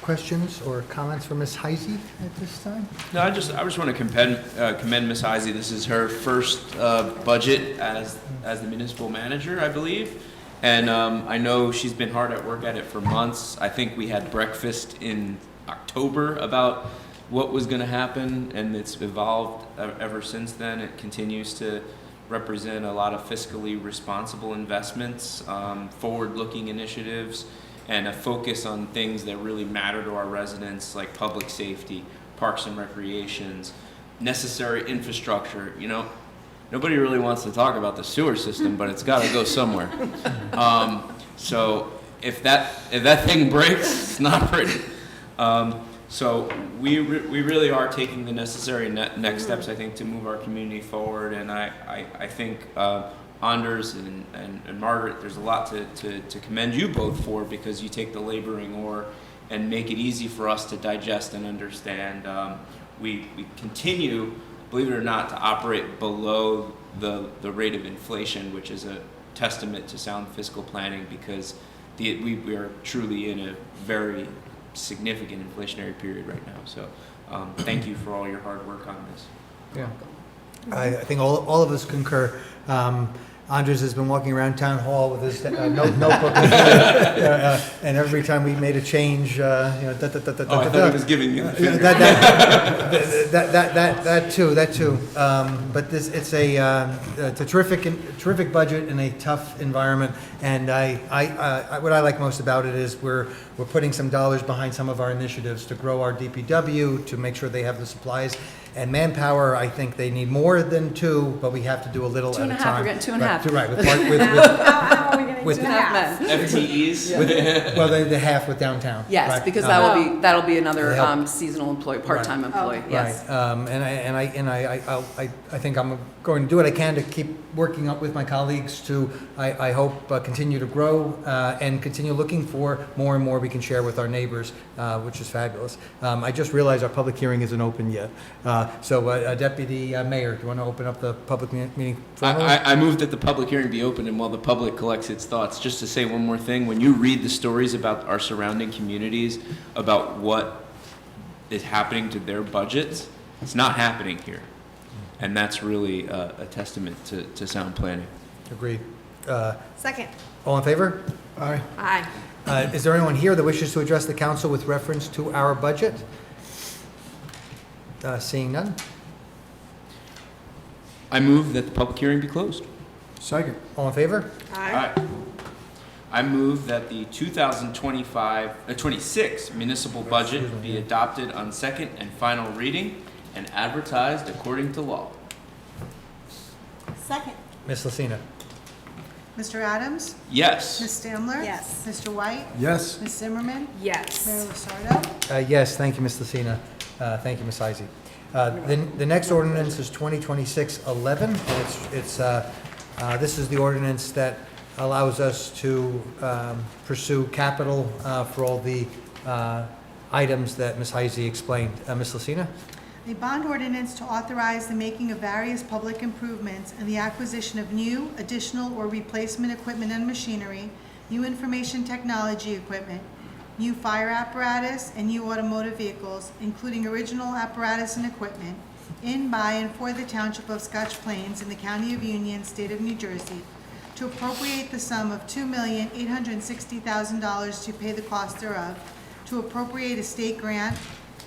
questions or comments for Ms. Heisey at this time? No, I just want to commend Ms. Heisey. This is her first budget as the municipal manager, I believe. And I know she's been hard at work at it for months. I think we had breakfast in October about what was going to happen, and it's evolved ever since then. It continues to represent a lot of fiscally responsible investments, forward-looking initiatives, and a focus on things that really matter to our residents, like public safety, parks and recreations, necessary infrastructure. You know, nobody really wants to talk about the sewer system, but it's got to go somewhere. So if that thing breaks, it's not pretty. So we really are taking the necessary next steps, I think, to move our community forward. And I think Anders and Margaret, there's a lot to commend you both for, because you take the laboring oar and make it easy for us to digest and understand. We continue, believe it or not, to operate below the rate of inflation, which is a testament to sound fiscal planning, because we are truly in a very significant inflationary period right now. So thank you for all your hard work on this. Yeah. I think all of us concur. Andres has been walking around town hall with his notebook, and every time we made a change, I thought he was giving you the finger. That too. But it's a terrific budget in a tough environment, and what I like most about it is we're putting some dollars behind some of our initiatives to grow our DPW, to make sure they have the supplies. And manpower, I think they need more than 2, but we have to do a little at a time. 2.5, we're getting 2.5. Right, How are we getting with 2.5 men? FTEs? Well, the half with downtown. Yes, right? because that'll be another seasonal employee, part-time employee, yes. Right, I think I'm going to do what I can to keep working up with my colleagues to, I hope, continue to grow and continue looking for more and more we can share with our neighbors, which is fabulous. I just realized our public hearing isn't open yet. So Deputy Mayor, do you want to open up the public meeting? I move that the public hearing be open, and while the public collects its thoughts, just to say one more thing, when you read the stories about our surrounding communities, about what is happening to their budgets, it's not happening here. And that's really a testament to sound planning. Agreed. Second. All in favor? Aye. Aye. Is there anyone here that wishes to address the council with reference to our budget? Seeing none? I move that the public hearing be closed. Second. All in favor? Aye. I move that the 2026 municipal budget be adopted on second and final reading and advertised according to law. Second. Ms. Lucina? Mr. Adams? Yes. Ms. Stamler? Yes. Mr. White? Yes. Ms. Zimmerman? Yes. Mayor Lusardo? Yes, thank you, Ms. Lucina. Thank you, Ms. Heisey. The next ordinance is 2026-11. This is the ordinance that allows us to pursue capital for all the items that Ms. Heisey explained. Ms. Lucina? A bond ordinance to authorize the making of various public improvements and the acquisition of new, additional, or replacement equipment and machinery, new information technology equipment, new fire apparatus, and new automotive vehicles, including original apparatus and equipment, in, by, and for the Township of Scotch Plains in the County of Union, State of New Jersey, to appropriate the sum of $2,860,000 to pay the cost thereof, to appropriate a state grant,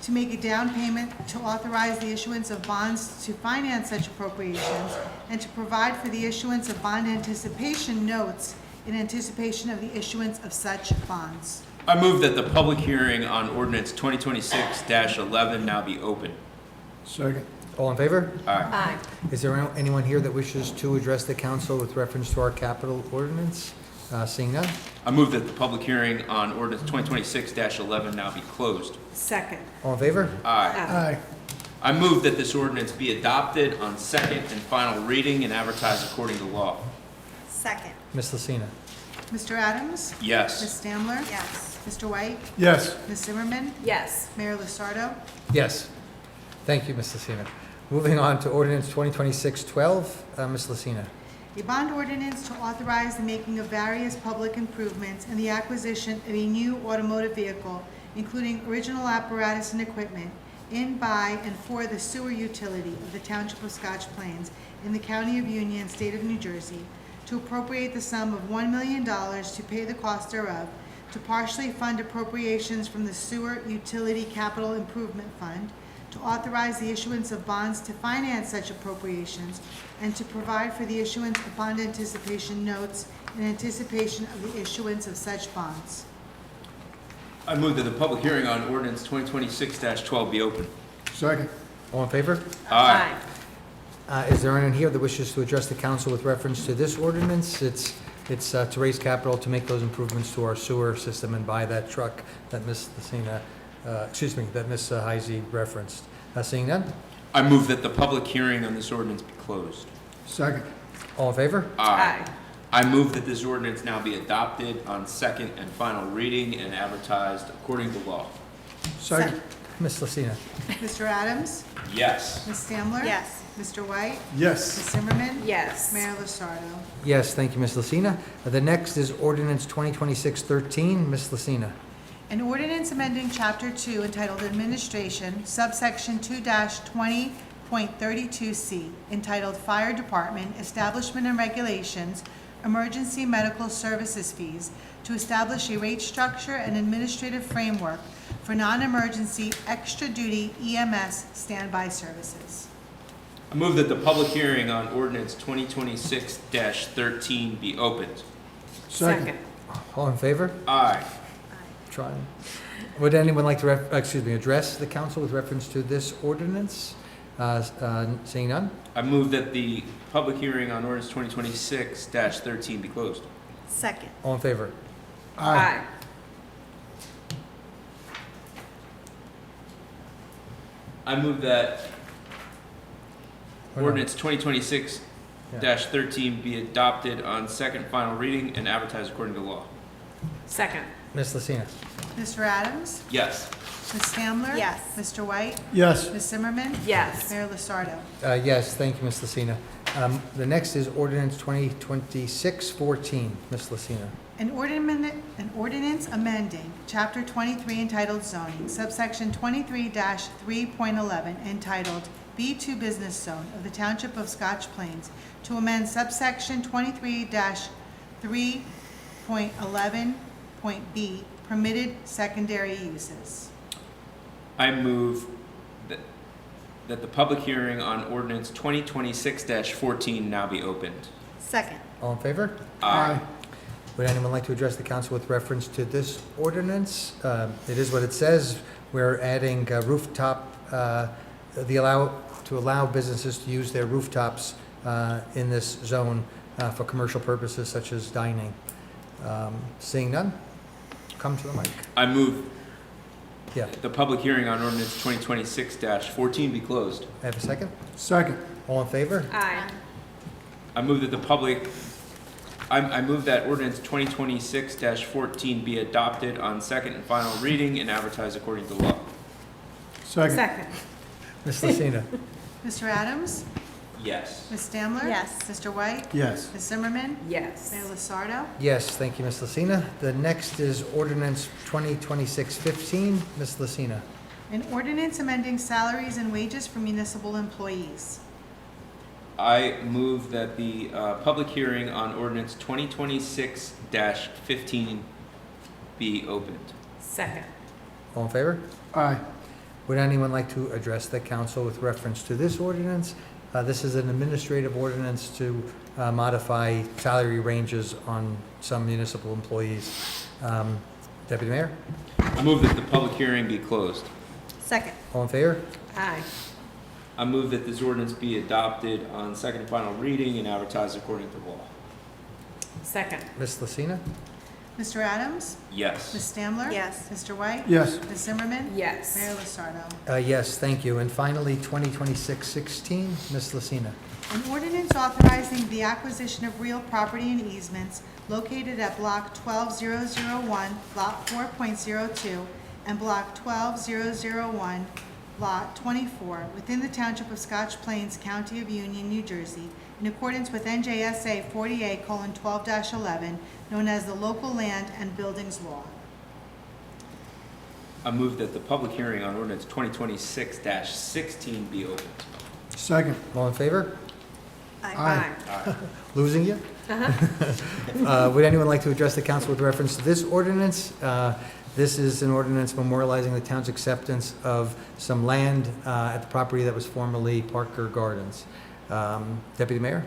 to make a down payment, to authorize the issuance of bonds to finance such appropriations, and to provide for the issuance of bond anticipation notes in anticipation of the issuance of such bonds. I move that the public hearing on ordinance 2026-11 now be open. Second. All in favor? Aye. Is there anyone here that wishes to address the council with reference to our capital ordinance? Seeing none? I move that the public hearing on ordinance 2026-11 now be closed. Second. All in favor? Aye. Aye. I move that this ordinance be adopted on second and final reading and advertised according to law. Second. Ms. Lucina? Mr. Adams? Yes. Ms. Stamler? Yes. Mr. White? Yes. Ms. Zimmerman? Yes. Mayor Lusardo? Yes. Thank you, Ms. Lucina. Moving on to ordinance 2026-12. Ms. Lucina? A bond ordinance to authorize the making of various public improvements and the acquisition of a new automotive vehicle, including original apparatus and equipment, in, by, and for the sewer utility of the Township of Scotch Plains in the County of Union, State of New Jersey, to appropriate the sum of $1 million to pay the cost thereof, to partially fund appropriations from the Sewer Utility Capital Improvement Fund, to authorize the issuance of bonds to finance such appropriations, and to provide for the issuance of bond anticipation notes in anticipation of the issuance of such bonds. I move that the public hearing on ordinance 2026-12 be open. Second. All in favor? Aye. Is there anyone here that wishes to address the council with reference to this ordinance? It's to raise capital to make those improvements to our sewer system and buy that truck that Ms. Lucina, that Ms. Heisey referenced. Seeing none? I move that the public hearing on this ordinance be closed. Second. All in favor? Aye. I move that this ordinance now be adopted on second and final reading and advertised according to law. Second. Ms. Lucina? Mr. Adams? Yes. Ms. Stamler? Yes. Mr. White? Yes. Ms. Zimmerman? Yes. Mayor Lusardo? Yes, thank you, Ms. Lucina. The next is ordinance 2026-13. Ms. Lucina? An ordinance amending Chapter 2 entitled Administration, subsection 2-20.32C, entitled Fire Department, Establishment and Regulations, Emergency Medical Services Fees, to establish a rate structure and administrative framework for non-emergency extra-duty EMS standby services. I move that the public hearing on ordinance 2026-13 be opened. Second. All in favor? Aye. Trying. Would anyone like to, address the council with reference to this ordinance? Seeing none? I move that the public hearing on ordinance 2026-13 be closed. Second. All in favor? Aye. I move that Hold on. ordinance 2026-13 be adopted on second final reading and advertised according to law. Second. Ms. Lucina? Mr. Adams? Yes. Ms. Stamler? Yes. Mr. White? Yes. Ms. Zimmerman? Yes. Mayor Lusardo? Yes, thank you, Ms. Lucina. The next is ordinance 2026-14. Ms. Lucina? An ordinance amending Chapter 23 entitled Zoning, subsection 23-3.11 entitled B2 Business Zone of the Township of Scotch Plains to amend subsection 23-3.11.b permitted secondary uses. I move that the public hearing on ordinance 2026-14 now be opened. Second. All in favor? Aye. Would anyone like to address the council with reference to this ordinance? It is what it says. We're adding rooftop, to allow businesses to use their rooftops in this zone for commercial purposes such as dining. Seeing none, come to the mic. I move Yeah, the public hearing on ordinance 2026-14 be closed. I have a second? Second. All in favor? Aye. I move that I move that ordinance 2026-14 be adopted on second and final reading and advertised according to law. Second. Second. Ms. Lucina? Mr. Adams? Yes. Ms. Stamler? Yes. Mr. White? Yes. Ms. Zimmerman? Yes. Mayor Lusardo? Yes, thank you, Ms. Lucina. The next is ordinance 2026-15. Ms. Lucina? An ordinance amending salaries and wages for municipal employees. I move that the public hearing on ordinance 2026-15 be opened. Second. All in favor? Aye. Would anyone like to address the council with reference to this ordinance? This is an administrative ordinance to modify salary ranges on some municipal employees. Deputy Mayor? I move that the public hearing be closed. Second. All in favor? Aye. I move that this ordinance be adopted on second and final reading and advertised according to law. Second. Ms. Lucina? Mr. Adams? Yes. Ms. Stamler? Yes. Mr. White? Yes. Ms. Zimmerman? Yes. Mayor Lusardo? Yes, thank you. And finally, 2026-16. Ms. Lucina? An ordinance authorizing the acquisition of real property and easements located at Block 12001, Lot 4.02, and Block 12001, Lot 24, within the Township of Scotch Plains, County of Union, New Jersey, in accordance with NJSA 48:12-11, known as the Local Land and Buildings Law. I move that the public hearing on ordinance 2026-16 be opened. Second. All in favor? Aye. Losing you? Would anyone like to address the council with reference to this ordinance? This is an ordinance memorializing the town's acceptance of some land at the property that was formerly Parker Gardens. Deputy Mayor?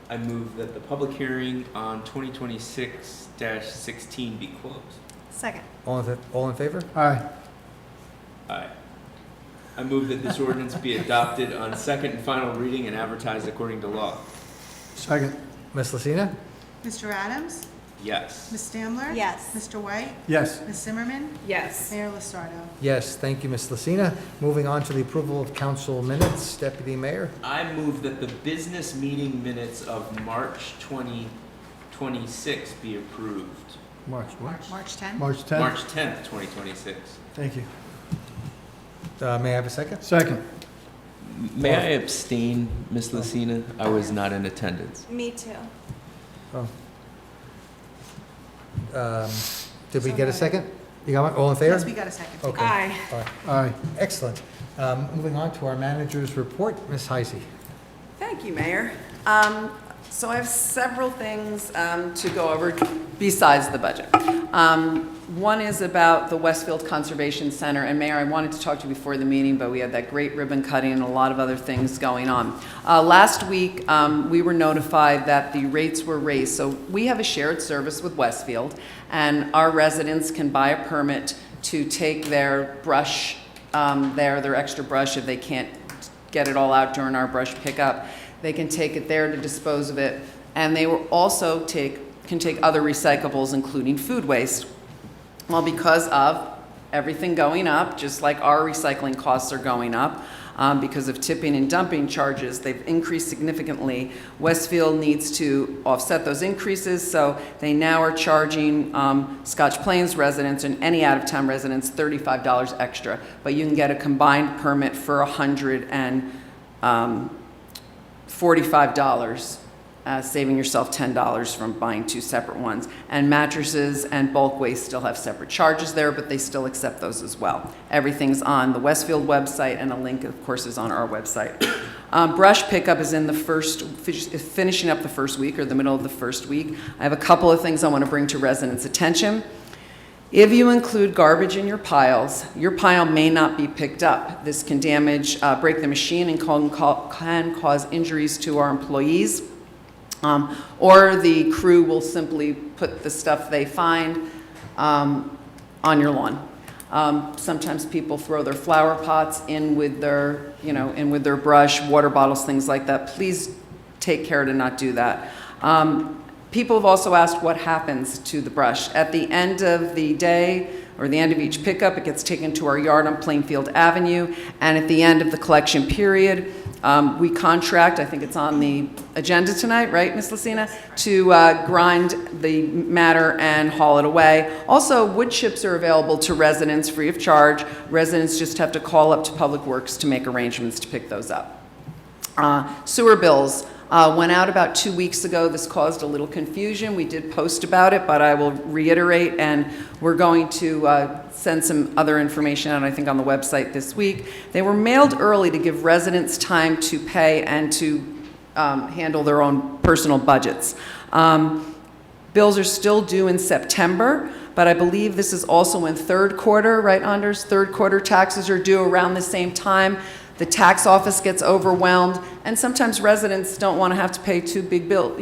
I move that the public hearing on 2026-16 be closed. Second. All in favor? Aye. Aye. I move that this ordinance be adopted on second and final reading and advertised according to law. Second. Ms. Lucina? Mr. Adams? Yes. Ms. Stamler? Yes. Mr. White? Yes. Ms. Zimmerman? Yes. Mayor Lisardo? Yes, thank you, Ms. Lucina. Moving on to the approval of council minutes. Deputy Mayor? I move that the business meeting minutes of March 2026 be approved. March what? March 10th? March 10th. March 10th, 2026. Thank you. May I have a second? Second. May I abstain, Ms. Lucina? I was not in attendance. Me too. Oh. Did we get a second? You got one? All in favor? Yes, we got a second. Okay. Aye. All right. Aye. Excellent. Moving on to our manager's report, Ms. Heisey. Thank you, Mayor. So I have several things to go over besides the budget. One is about the Westfield Conservation Center, and Mayor, I wanted to talk to you before the meeting, but we had that great ribbon cutting and a lot of other things going on. Last week, we were notified that the rates were raised. So we have a shared service with Westfield, and our residents can buy a permit to take their brush, their extra brush if they can't get it all out during our brush pickup. They can take it there to dispose of it, and they will also can take other recyclables, including food waste. Well, because of everything going up, just like our recycling costs are going up, because of tipping and dumping charges, they've increased significantly. Westfield needs to offset those increases, so they now are charging Scotch Plains residents and any out-of-town residents $35 extra, but you can get a combined permit for $145, saving yourself $10 from buying two separate ones. And mattresses and bulk waste still have separate charges there, but they still accept those as well. Everything's on the Westfield website, and a link, of course, is on our website. Brush pickup is in the finishing up the first week, or the middle of the first week. I have a couple of things I want to bring to residents' attention. If you include garbage in your pile may not be picked up. This can break the machine and can cause injuries to our employees. Or the crew will simply put the stuff they find on your lawn. Sometimes people throw their flower pots in with their brush, water bottles, things like that. Please take care to not do that. People have also asked what happens to the brush. At the end of the day, or the end of each pickup, it gets taken to our yard on Plainfield Avenue, and at the end of the collection period, we contract, I think it's on the agenda tonight, right, Ms. Lucina, to grind the matter and haul it away. Also, wood chips are available to residents free of charge. Residents just have to call up to Public Works to make arrangements to pick those up. Sewer bills went out about 2 weeks ago. This caused a little confusion. We did post about it, but I will reiterate, and we're going to send some other information out, I think, on the website this week. They were mailed early to give residents time to pay and to handle their own personal budgets. Bills are still due in September, but I believe this is also in third quarter, right, Anders? Third quarter taxes are due around the same time. The tax office gets overwhelmed, and sometimes residents don't want to have to pay two big bills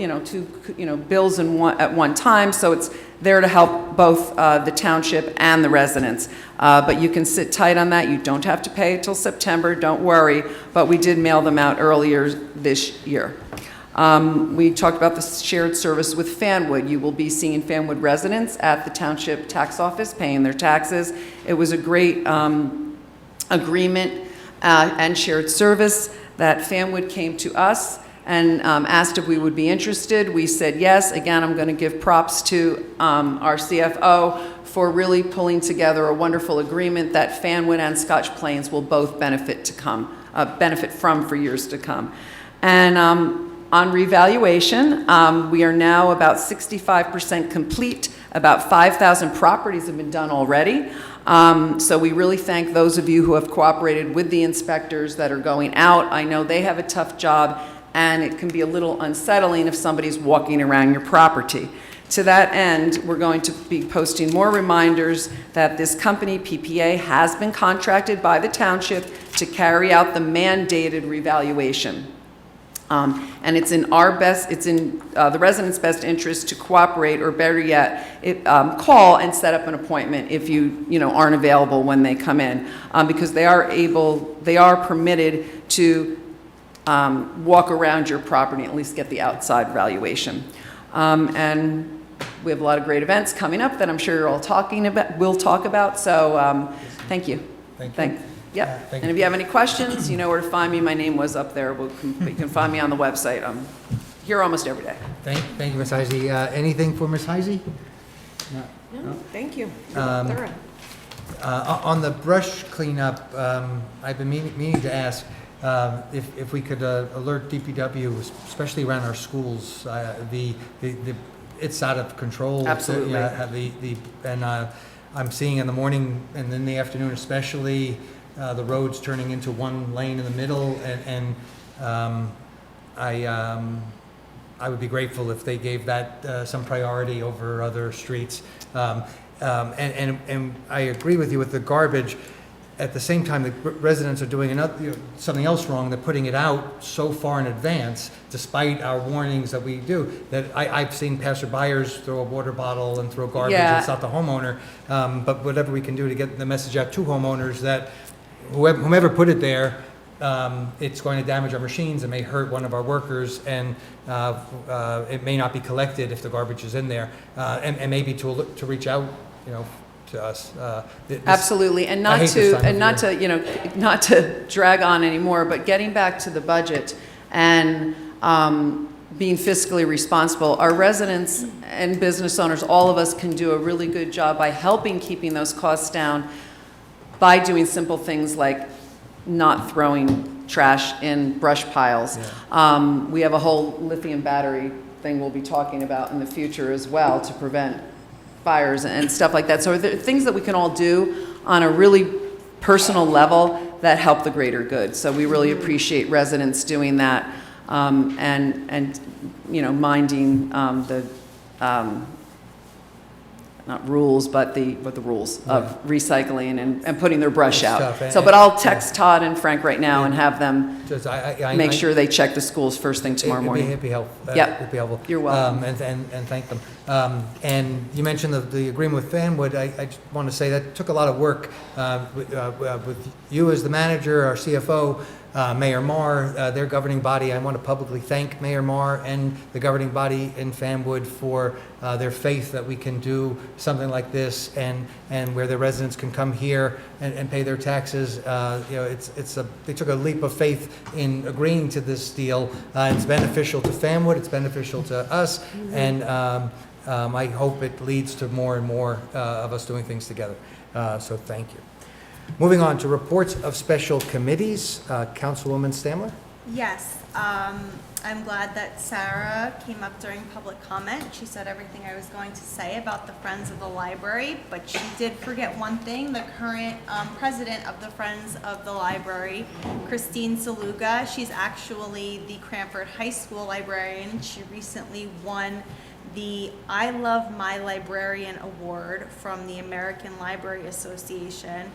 at one time. So it's there to help both the township and the residents. But you can sit tight on that. You don't have to pay until September. Don't worry. But we did mail them out earlier this year. We talked about the shared service with Fanwood. You will be seeing Fanwood residents at the township tax office paying their taxes. It was a great agreement and shared service that Fanwood came to us and asked if we would be interested. We said yes. Again, I'm going to give props to our CFO for really pulling together a wonderful agreement that Fanwood and Scotch Plains will both benefit from for years to come. And on revaluation, we are now about 65% complete. About 5,000 properties have been done already. So we really thank those of you who have cooperated with the inspectors that are going out. I know they have a tough job, and it can be a little unsettling if somebody's walking around your property. To that end, we're going to be posting more reminders that this company, PPA, has been contracted by the township to carry out the mandated revaluation. And it's in the residents' best interest to cooperate, or better yet, call and set up an appointment if you aren't available when they come in, because they are permitted to walk around your property and at least get the outside valuation. And we have a lot of great events coming up that I'm sure you're all we'll talk about. So thank you. Thank you. Yep. Thank And if you have any questions, you know where to find me. My name was up there. You can find me on the website. I'm here almost every day. Thank you, Ms. Heisey. Anything for Ms. Heisey? No, thank you. Um, On the brush cleanup, I've been meaning to ask if we could alert DPW, especially around our schools. It's out of control. Absolutely. I'm seeing in the morning and in the afternoon especially, the roads turning into one lane in the middle, and I would be grateful if they gave that some priority over other streets. And I agree with you with the garbage. At the same time, the residents are doing something else wrong. They're putting it out so far in advance, despite our warnings that we do, that I've seen passerbyers throw a water bottle and throw garbage. Yeah. It's not the homeowner. But whatever we can do to get the message out to homeowners that whomever put it there, it's going to damage our machines. It may hurt one of our workers, and it may not be collected if the garbage is in there. And maybe to reach out, to us. Absolutely, and not to drag on anymore, but getting back to the budget and being fiscally responsible, our residents and business owners, all of us can do a really good job by helping keeping those costs down by doing simple things like not throwing trash in brush piles. Yeah. We have a whole lithium battery thing we'll be talking about in the future as well to prevent fires and stuff like that. So there are things that we can all do on a really personal level that help the greater good. So we really appreciate residents doing that, and minding the not rules, but the rules of recycling and putting their brush out. Stuff. So, but I'll text Todd and Frank right now and have them make sure they check the schools first thing tomorrow morning. It'd be helpful. Yep. It'd be helpful. You're welcome. And thank them. And you mentioned the agreement with Fanwood. I just want to say that took a lot of work with you as the manager, our CFO, Mayor Marr, their governing body. I want to publicly thank Mayor Marr and the governing body in Fanwood for their faith that we can do something like this, and where the residents can come here and pay their taxes. They took a leap of faith in agreeing to this deal. It's beneficial to Fanwood. It's beneficial to us, and I hope it leads to more and more of us doing things together. So thank you. Moving on to reports of special committees. Councilwoman Stamler? Yes, I'm glad that Sarah came up during public comment. She said everything I was going to say about the Friends of the Library, but she did forget one thing. The current president of the Friends of the Library, Christine Saluga, she's actually the Cranford High School librarian. She recently won the I Love My Librarian Award from the American Library Association,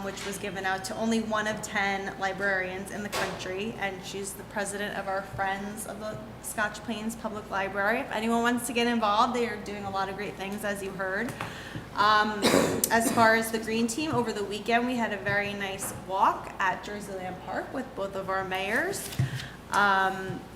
which was given out to only 1 of 10 librarians in the country, and she's the president of our Friends of the Scotch Plains Public Library. If anyone wants to get involved, they are doing a lot of great things, as you heard. As far as the Green Team, over the weekend we had a very nice walk at Jerseyland Park with both of our mayors.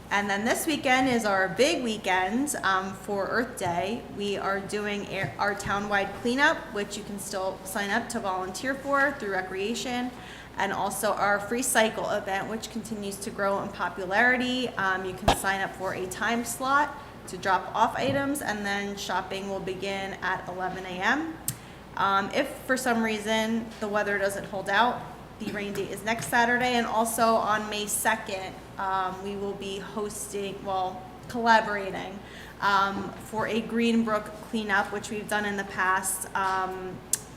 And then this weekend is our big weekend for Earth Day. We are doing our town-wide cleanup, which you can still sign up to volunteer for through recreation, and also our free cycle event, which continues to grow in popularity. You can sign up for a time slot to drop off items, and then shopping will begin at 11 a.m. If for some reason the weather doesn't hold out, the rain date is next Saturday, and also on May 2nd, we will be collaborating for a Greenbrook cleanup, which we've done in the past,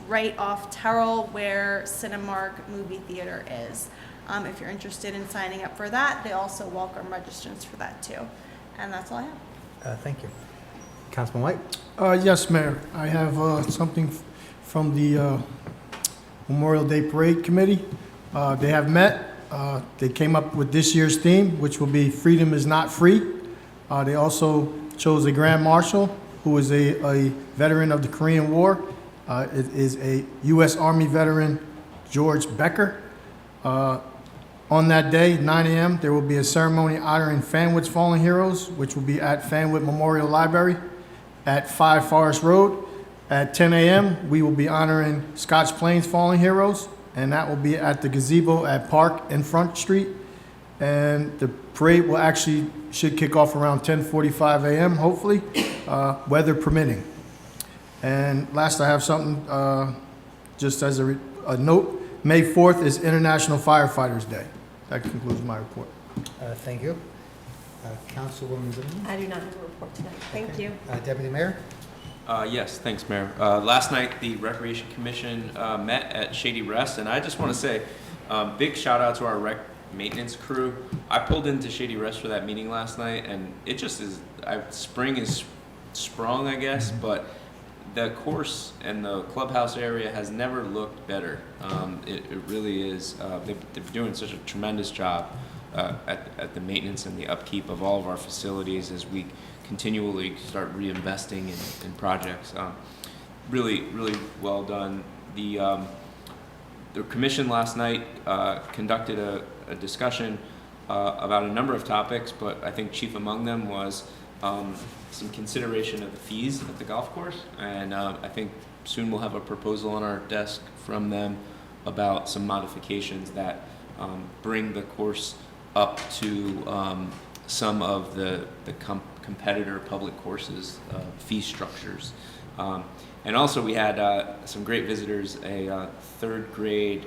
right off Terrell, where Cinemark movie theater is. If you're interested in signing up for that, they also welcome registrants for that too. And that's all I have. Thank you. Councilman White? Yes, Mayor. I have something from the Memorial Day Parade Committee. They have met. They came up with this year's theme, which will be Freedom is Not Free. They also chose a Grand Marshal who is a veteran of the Korean War. It is a U.S. Army veteran, George Becker. On that day, 9 a.m., there will be a ceremony honoring Fanwood's fallen heroes, which will be at Fanwood Memorial Library at 5 Forest Road. At 10 a.m., we will be honoring Scotch Plains fallen heroes, and that will be at the gazebo at Park and Front Street. And the parade will should kick off around 10:45 a.m., hopefully, weather permitting. And last, I have something just as a note. May 4th is International Firefighters Day. That concludes my report. Thank you. Councilwoman Zimmerman? I do not have a report tonight. Thank you. Deputy Mayor? Yes, thanks, Mayor. Last night, the Recreation Commission met at Shady Rest, and I just want to say, big shout out to our rec maintenance crew. I pulled into Shady Rest for that meeting last night, and it just is, spring is sprung, I guess, but the course and the clubhouse area has never looked better. It really is. They're doing such a tremendous job at the maintenance and the upkeep of all of our facilities as we continually start reinvesting in projects. Really, really well done. The commission last night conducted a discussion about a number of topics, but I think chief among them was some consideration of the fees at the golf course, and I think soon we'll have a proposal on our desk from them about some modifications that bring the course up to some of the competitor public courses fee structures. And also we had some great visitors, a third grade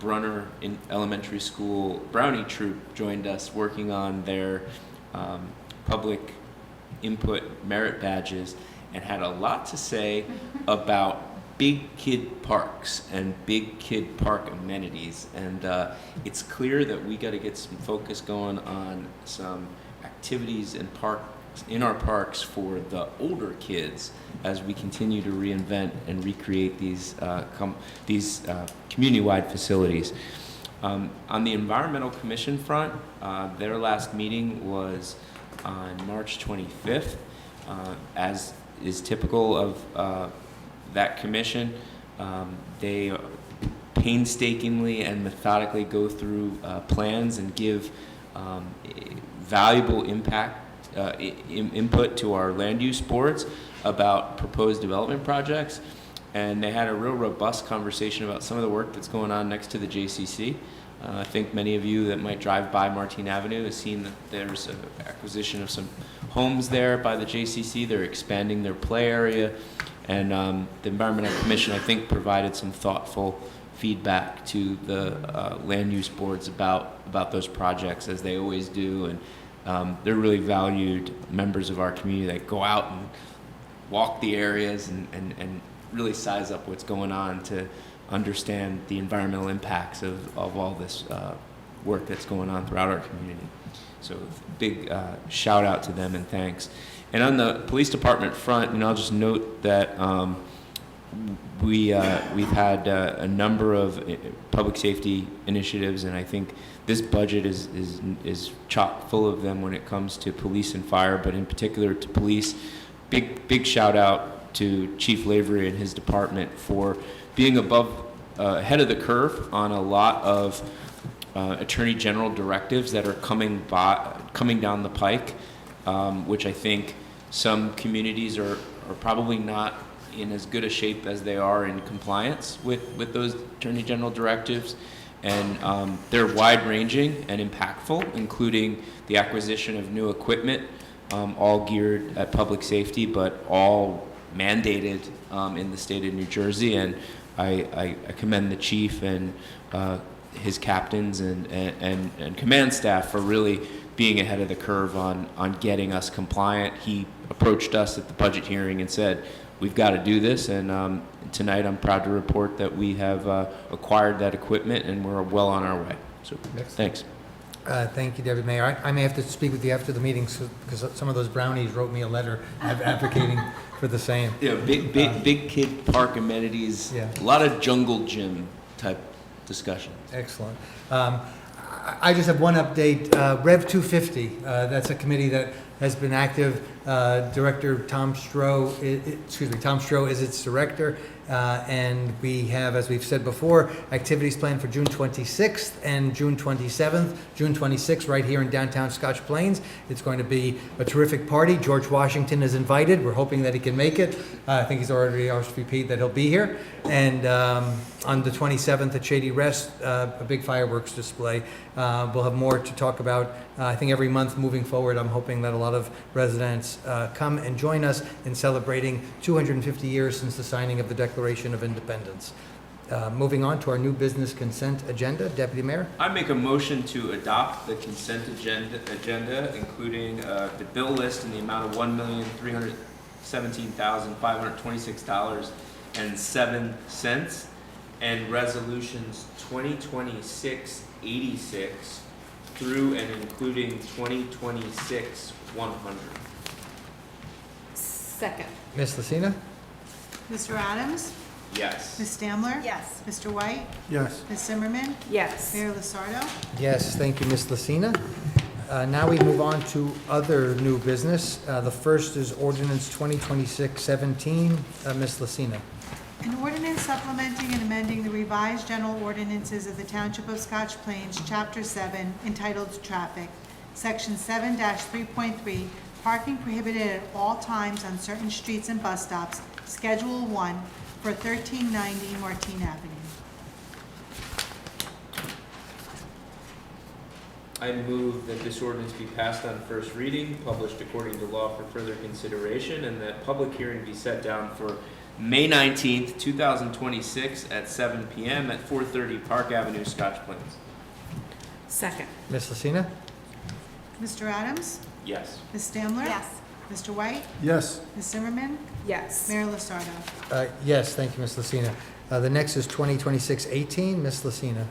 Brunner Elementary School Brownie Troop joined us working on their public input merit badges and had a lot to say about big kid parks and big kid park amenities. And it's clear that we got to get some focus going on some activities in our parks for the older kids as we continue to reinvent and recreate these community-wide facilities. On the Environmental Commission front, their last meeting was on March 25th. As is typical of that commission, they painstakingly and methodically go through plans and give valuable input to our land use boards about proposed development projects. And they had a real robust conversation about some of the work that's going on next to the JCC. I think many of you that might drive by Martine Avenue have seen that there's an acquisition of some homes there by the JCC. They're expanding their play area. And the Environmental Commission, I think, provided some thoughtful feedback to the land use boards about those projects, as they always do. And they're really valued members of our community that go out and walk the areas and really size up what's going on to understand the environmental impacts of all this work that's going on throughout our community. So big shout out to them and thanks. And on the police department front, I'll just note that we've had a number of public safety initiatives, and I think this budget is chock full of them when it comes to police and fire, but in particular to police. Big shout out to Chief Lavery and his department for being ahead of the curve on a lot of Attorney General directives that are coming down the pike, which I think some communities are probably not in as good a shape as they are in compliance with those Attorney General directives. And they're wide-ranging and impactful, including the acquisition of new equipment, all geared at public safety, but all mandated in the state of New Jersey. And I commend the chief and his captains and command staff for really being ahead of the curve on getting us compliant. He approached us at the budget hearing and said, we've got to do this, and tonight I'm proud to report that we have acquired that equipment and we're well on our way. Super. Next. Thanks. Thank you, Deputy Mayor. I may have to speak with you after the meeting because some of those brownies wrote me a letter advocating for the same. Yeah, big kid park amenities. Yeah. A lot of jungle gym type discussion. Excellent. I just have one update. Rev 250, that's a committee that has been active. Director Tom Stroh, Tom Stroh is its director. And we have, as we've said before, activities planned for June 26th and June 27th. June 26th, right here in downtown Scotch Plains. It's going to be a terrific party. George Washington is invited. We're hoping that he can make it. I think he's already RSVP'd that he'll be here. And on the 27th at Shady Rest, a big fireworks display. We'll have more to talk about. I think every month moving forward, I'm hoping that a lot of residents come and join us in celebrating 250 years since the signing of the Declaration of Independence. Moving on to our new business consent agenda. Deputy Mayor? I make a motion to adopt the consent agenda, including the bill list in the amount of $1,317,526.07 and resolutions 2026-86 through and including 2026-100. Second. Ms. Lucina? Mr. Adams? Yes. Ms. Stamler? Yes. Mr. White? Yes. Ms. Zimmerman? Yes. Mayor Lasardo? Yes, thank you, Ms. Lucina. Now we move on to other new business. The first is ordinance 2026-17. Ms. Lucina. An ordinance supplementing and amending the revised general ordinances of the Township of Scotch Plains, Chapter 7, entitled Traffic, Section 7-3.3, Parking prohibited at all times on certain streets and bus stops, Schedule 1, for 1390 Martin Avenue. I move that this ordinance be passed on first reading, published according to law for further consideration, and that public hearing be set down for May 19th, 2026 at 7 p.m. at 430 Park Avenue, Scotch Plains. Second. Ms. Lucina? Mr. Adams? Yes. Ms. Stamler? Yes. Mr. White? Yes. Ms. Zimmerman? Yes. Mayor Lasardo? Yes, thank you, Ms. Lucina. The next is 2026-18. Ms. Lucina.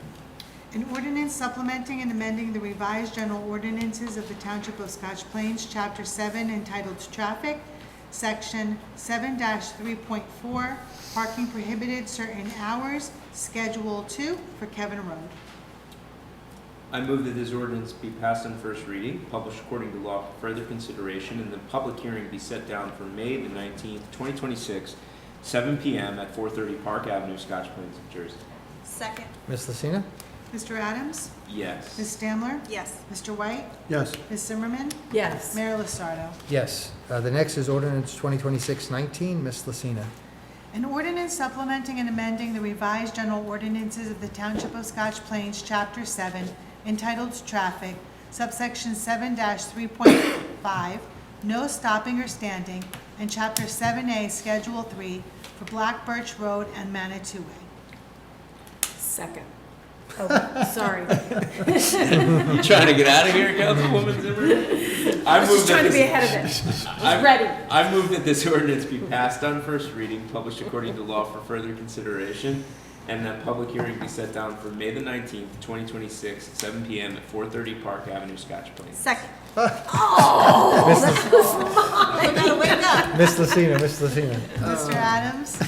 An ordinance supplementing and amending the revised general ordinances of the Township of Scotch Plains, Chapter 7, entitled Traffic, Section 7-3.4, Parking prohibited certain hours, Schedule 2 for Kevin Road. I move that this ordinance be passed on first reading, published according to law for further consideration, and the public hearing be set down for May the 19th, 2026, 7 p.m. at 430 Park Avenue, Scotch Plains, New Jersey. Second. Ms. Lucina? Mr. Adams? Yes. Ms. Stamler? Yes. Mr. White? Yes. Ms. Zimmerman? Yes. Mayor Lasardo? Yes. The next is ordinance 2026-19. Ms. Lucina. An ordinance supplementing and amending the revised general ordinances of the Township of Scotch Plains, Chapter 7, entitled Traffic, subsection 7-3.5, No Stopping or Standing, and Chapter 7A, Schedule 3, for Black Birch Road and Manitou Way. Second. Oh, sorry. You trying to get out of here, Councilwoman Zimmerman? I was just trying to be ahead of it. I was ready. I move that this ordinance be passed on first reading, published according to law for further consideration, and that public hearing be set down for May the 19th, 2026, 7 p.m. at 430 Park Avenue, Scotch Plains. Second. Oh, that was mine. Gotta wake up. Ms. Lucina. Ms. Lucina. Mr. Adams?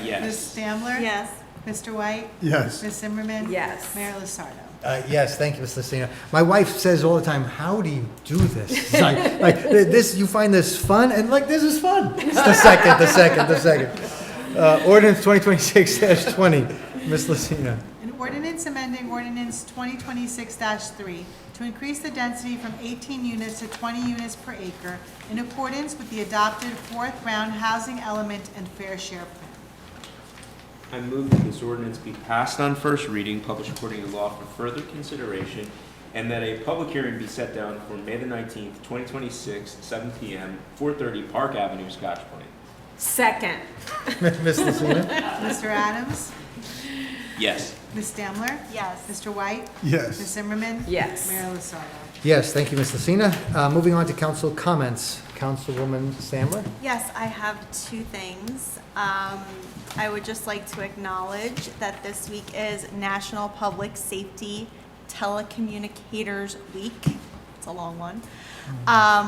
Yes. Ms. Stamler? Yes. Mr. White? Yes. Ms. Zimmerman? Yes. Mayor Lasardo? Yes, thank you, Ms. Lucina. My wife says all the time, how do you do this? It's like this, you find this fun? And like, this is fun. It's the second. Ordinance 2026-20. Ms. Lucina. An ordinance amending ordinance 2026-3 to increase the density from 18 units to 20 units per acre in accordance with the adopted fourth round housing element and fair share plan. I move that this ordinance be passed on first reading, published according to law for further consideration, and that a public hearing be set down for May the 19th, 2026, 7 p.m., 430 Park Avenue, Scotch Plains. Second. Ms. Lucina. Mr. Adams? Yes. Ms. Stamler? Yes. Mr. White? Yes. Ms. Zimmerman? Yes. Mayor Lasardo? Yes, thank you, Ms. Lucina. Moving on to council comments. Councilwoman Sandler. Yes, I have two things. I would just like to acknowledge that this week is National Public Safety Telecommunicators Week. It's a long one.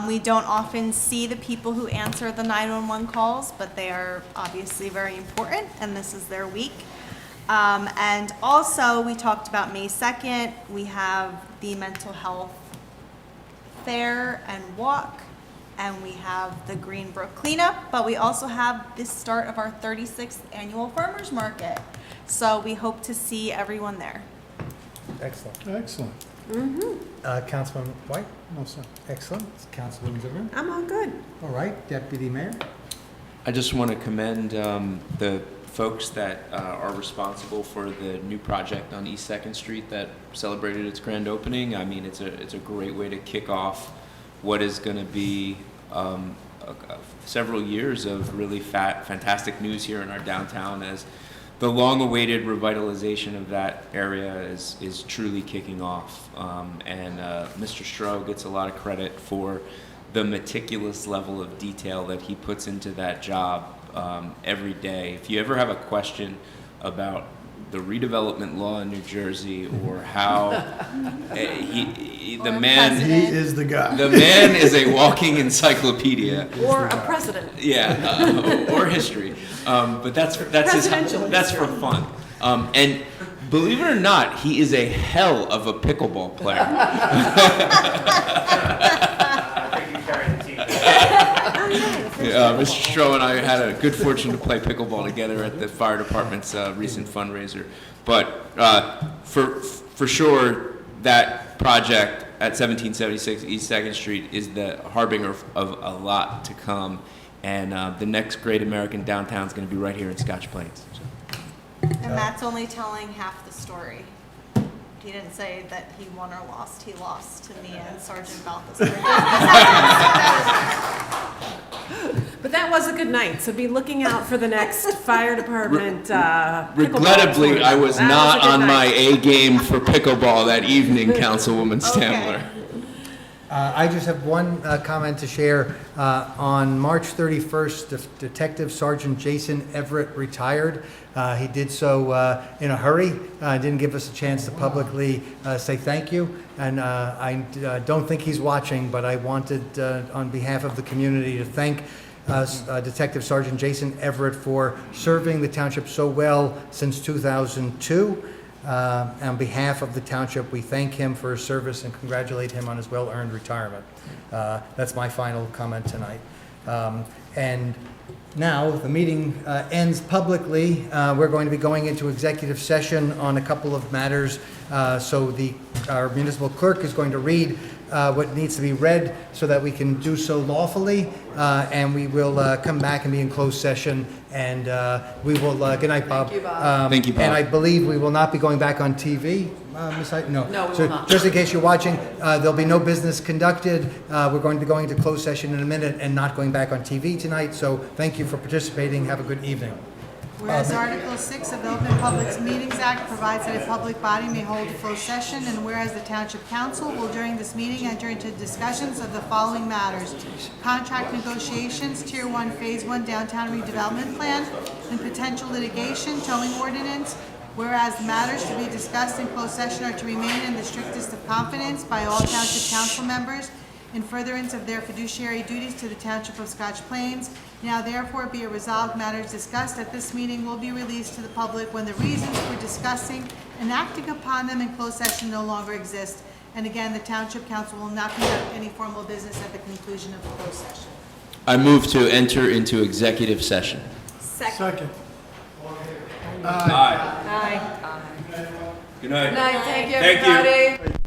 We don't often see the people who answer the 911 calls, but they are obviously very important, and this is their week. And also, we talked about May 2nd, we have the mental health fair and walk, and we have the Greenbrook cleanup, but we also have the start of our 36th annual farmers market. So we hope to see everyone there. Excellent. Excellent. Councilman White? No, sir. Excellent. Councilwoman Zimmerman? I'm all good. All right, Deputy Mayor? I just want to commend the folks that are responsible for the new project on East 2nd Street that celebrated its grand opening. I mean, it's a great way to kick off what is going to be several years of really fantastic news here in our downtown, as the long-awaited revitalization of that area is truly kicking off. And Mr. Stroh gets a lot of credit for the meticulous level of detail that he puts into that job every day. If you ever have a question about the redevelopment law in New Jersey, or how the man, He is the guy. the man is a walking encyclopedia. Or a president. Yeah, or history. But that's his, Presidential that's for fun. And believe it or not, he is a hell of a pickleball player. Mr. Stroh and I had a good fortune to play pickleball together at the fire department's recent fundraiser. But for sure, that project at 1776 East 2nd Street is the harbinger of a lot to come. And the next great American downtown is going to be right here in Scotch Plains. And Matt's only telling half the story. He didn't say that he won or lost. He lost to me and Sergeant Balthazar. But that was a good night, so be looking out for the next fire department Regrettably, pickleball I was tournament. That not a good on my night. A game for pickleball that evening, Councilwoman Stamler. I just have one comment to share. On March 31st, Detective Sergeant Jason Everett retired. He did so in a hurry, didn't give us a chance to publicly say thank you. And I don't think he's watching, but I wanted, on behalf of the community, to thank Detective Sergeant Jason Everett for serving the township so well since 2002. On behalf of the township, we thank him for his service and congratulate him on his well-earned retirement. That's my final comment tonight. And now, the meeting ends publicly. We're going to be going into executive session on a couple of matters. So our municipal clerk is going to read what needs to be read so that we can do so lawfully. And we will come back and be in closed session. And we will, good night, Bob. Thank you, Bob. Thank you, Bob. And I believe we will not be going back on TV. Ms. Hyde? No. No, we So will not. just in case you're watching, there'll be no business conducted. We're going to be going into closed session in a minute and not going back on TV tonight. So thank you for participating. Have a good evening. Whereas Article 6 of the Open Public Meetings Act provides that a public body may hold a closed session, and whereas the Township Council will during this meeting enter into discussions of the following matters: contract negotiations, Tier 1 Phase 1 Downtown Redevelopment Plan, and potential litigation, towing ordinance. Whereas the matters to be discussed in closed session are to remain in the strictest of confidence by all Township Council members in furtherance of their fiduciary duties to the Township of Scotch Plains. Now therefore be it resolved, matters discussed at this meeting will be released to the public when the reasons for discussing and acting upon them in closed session no longer exist. And again, the Township Council will not conduct any formal business at the conclusion of the closed session. I move to enter into executive session. Second. Aye. Aye. Good night. Good night, thank you, Thank you. everybody.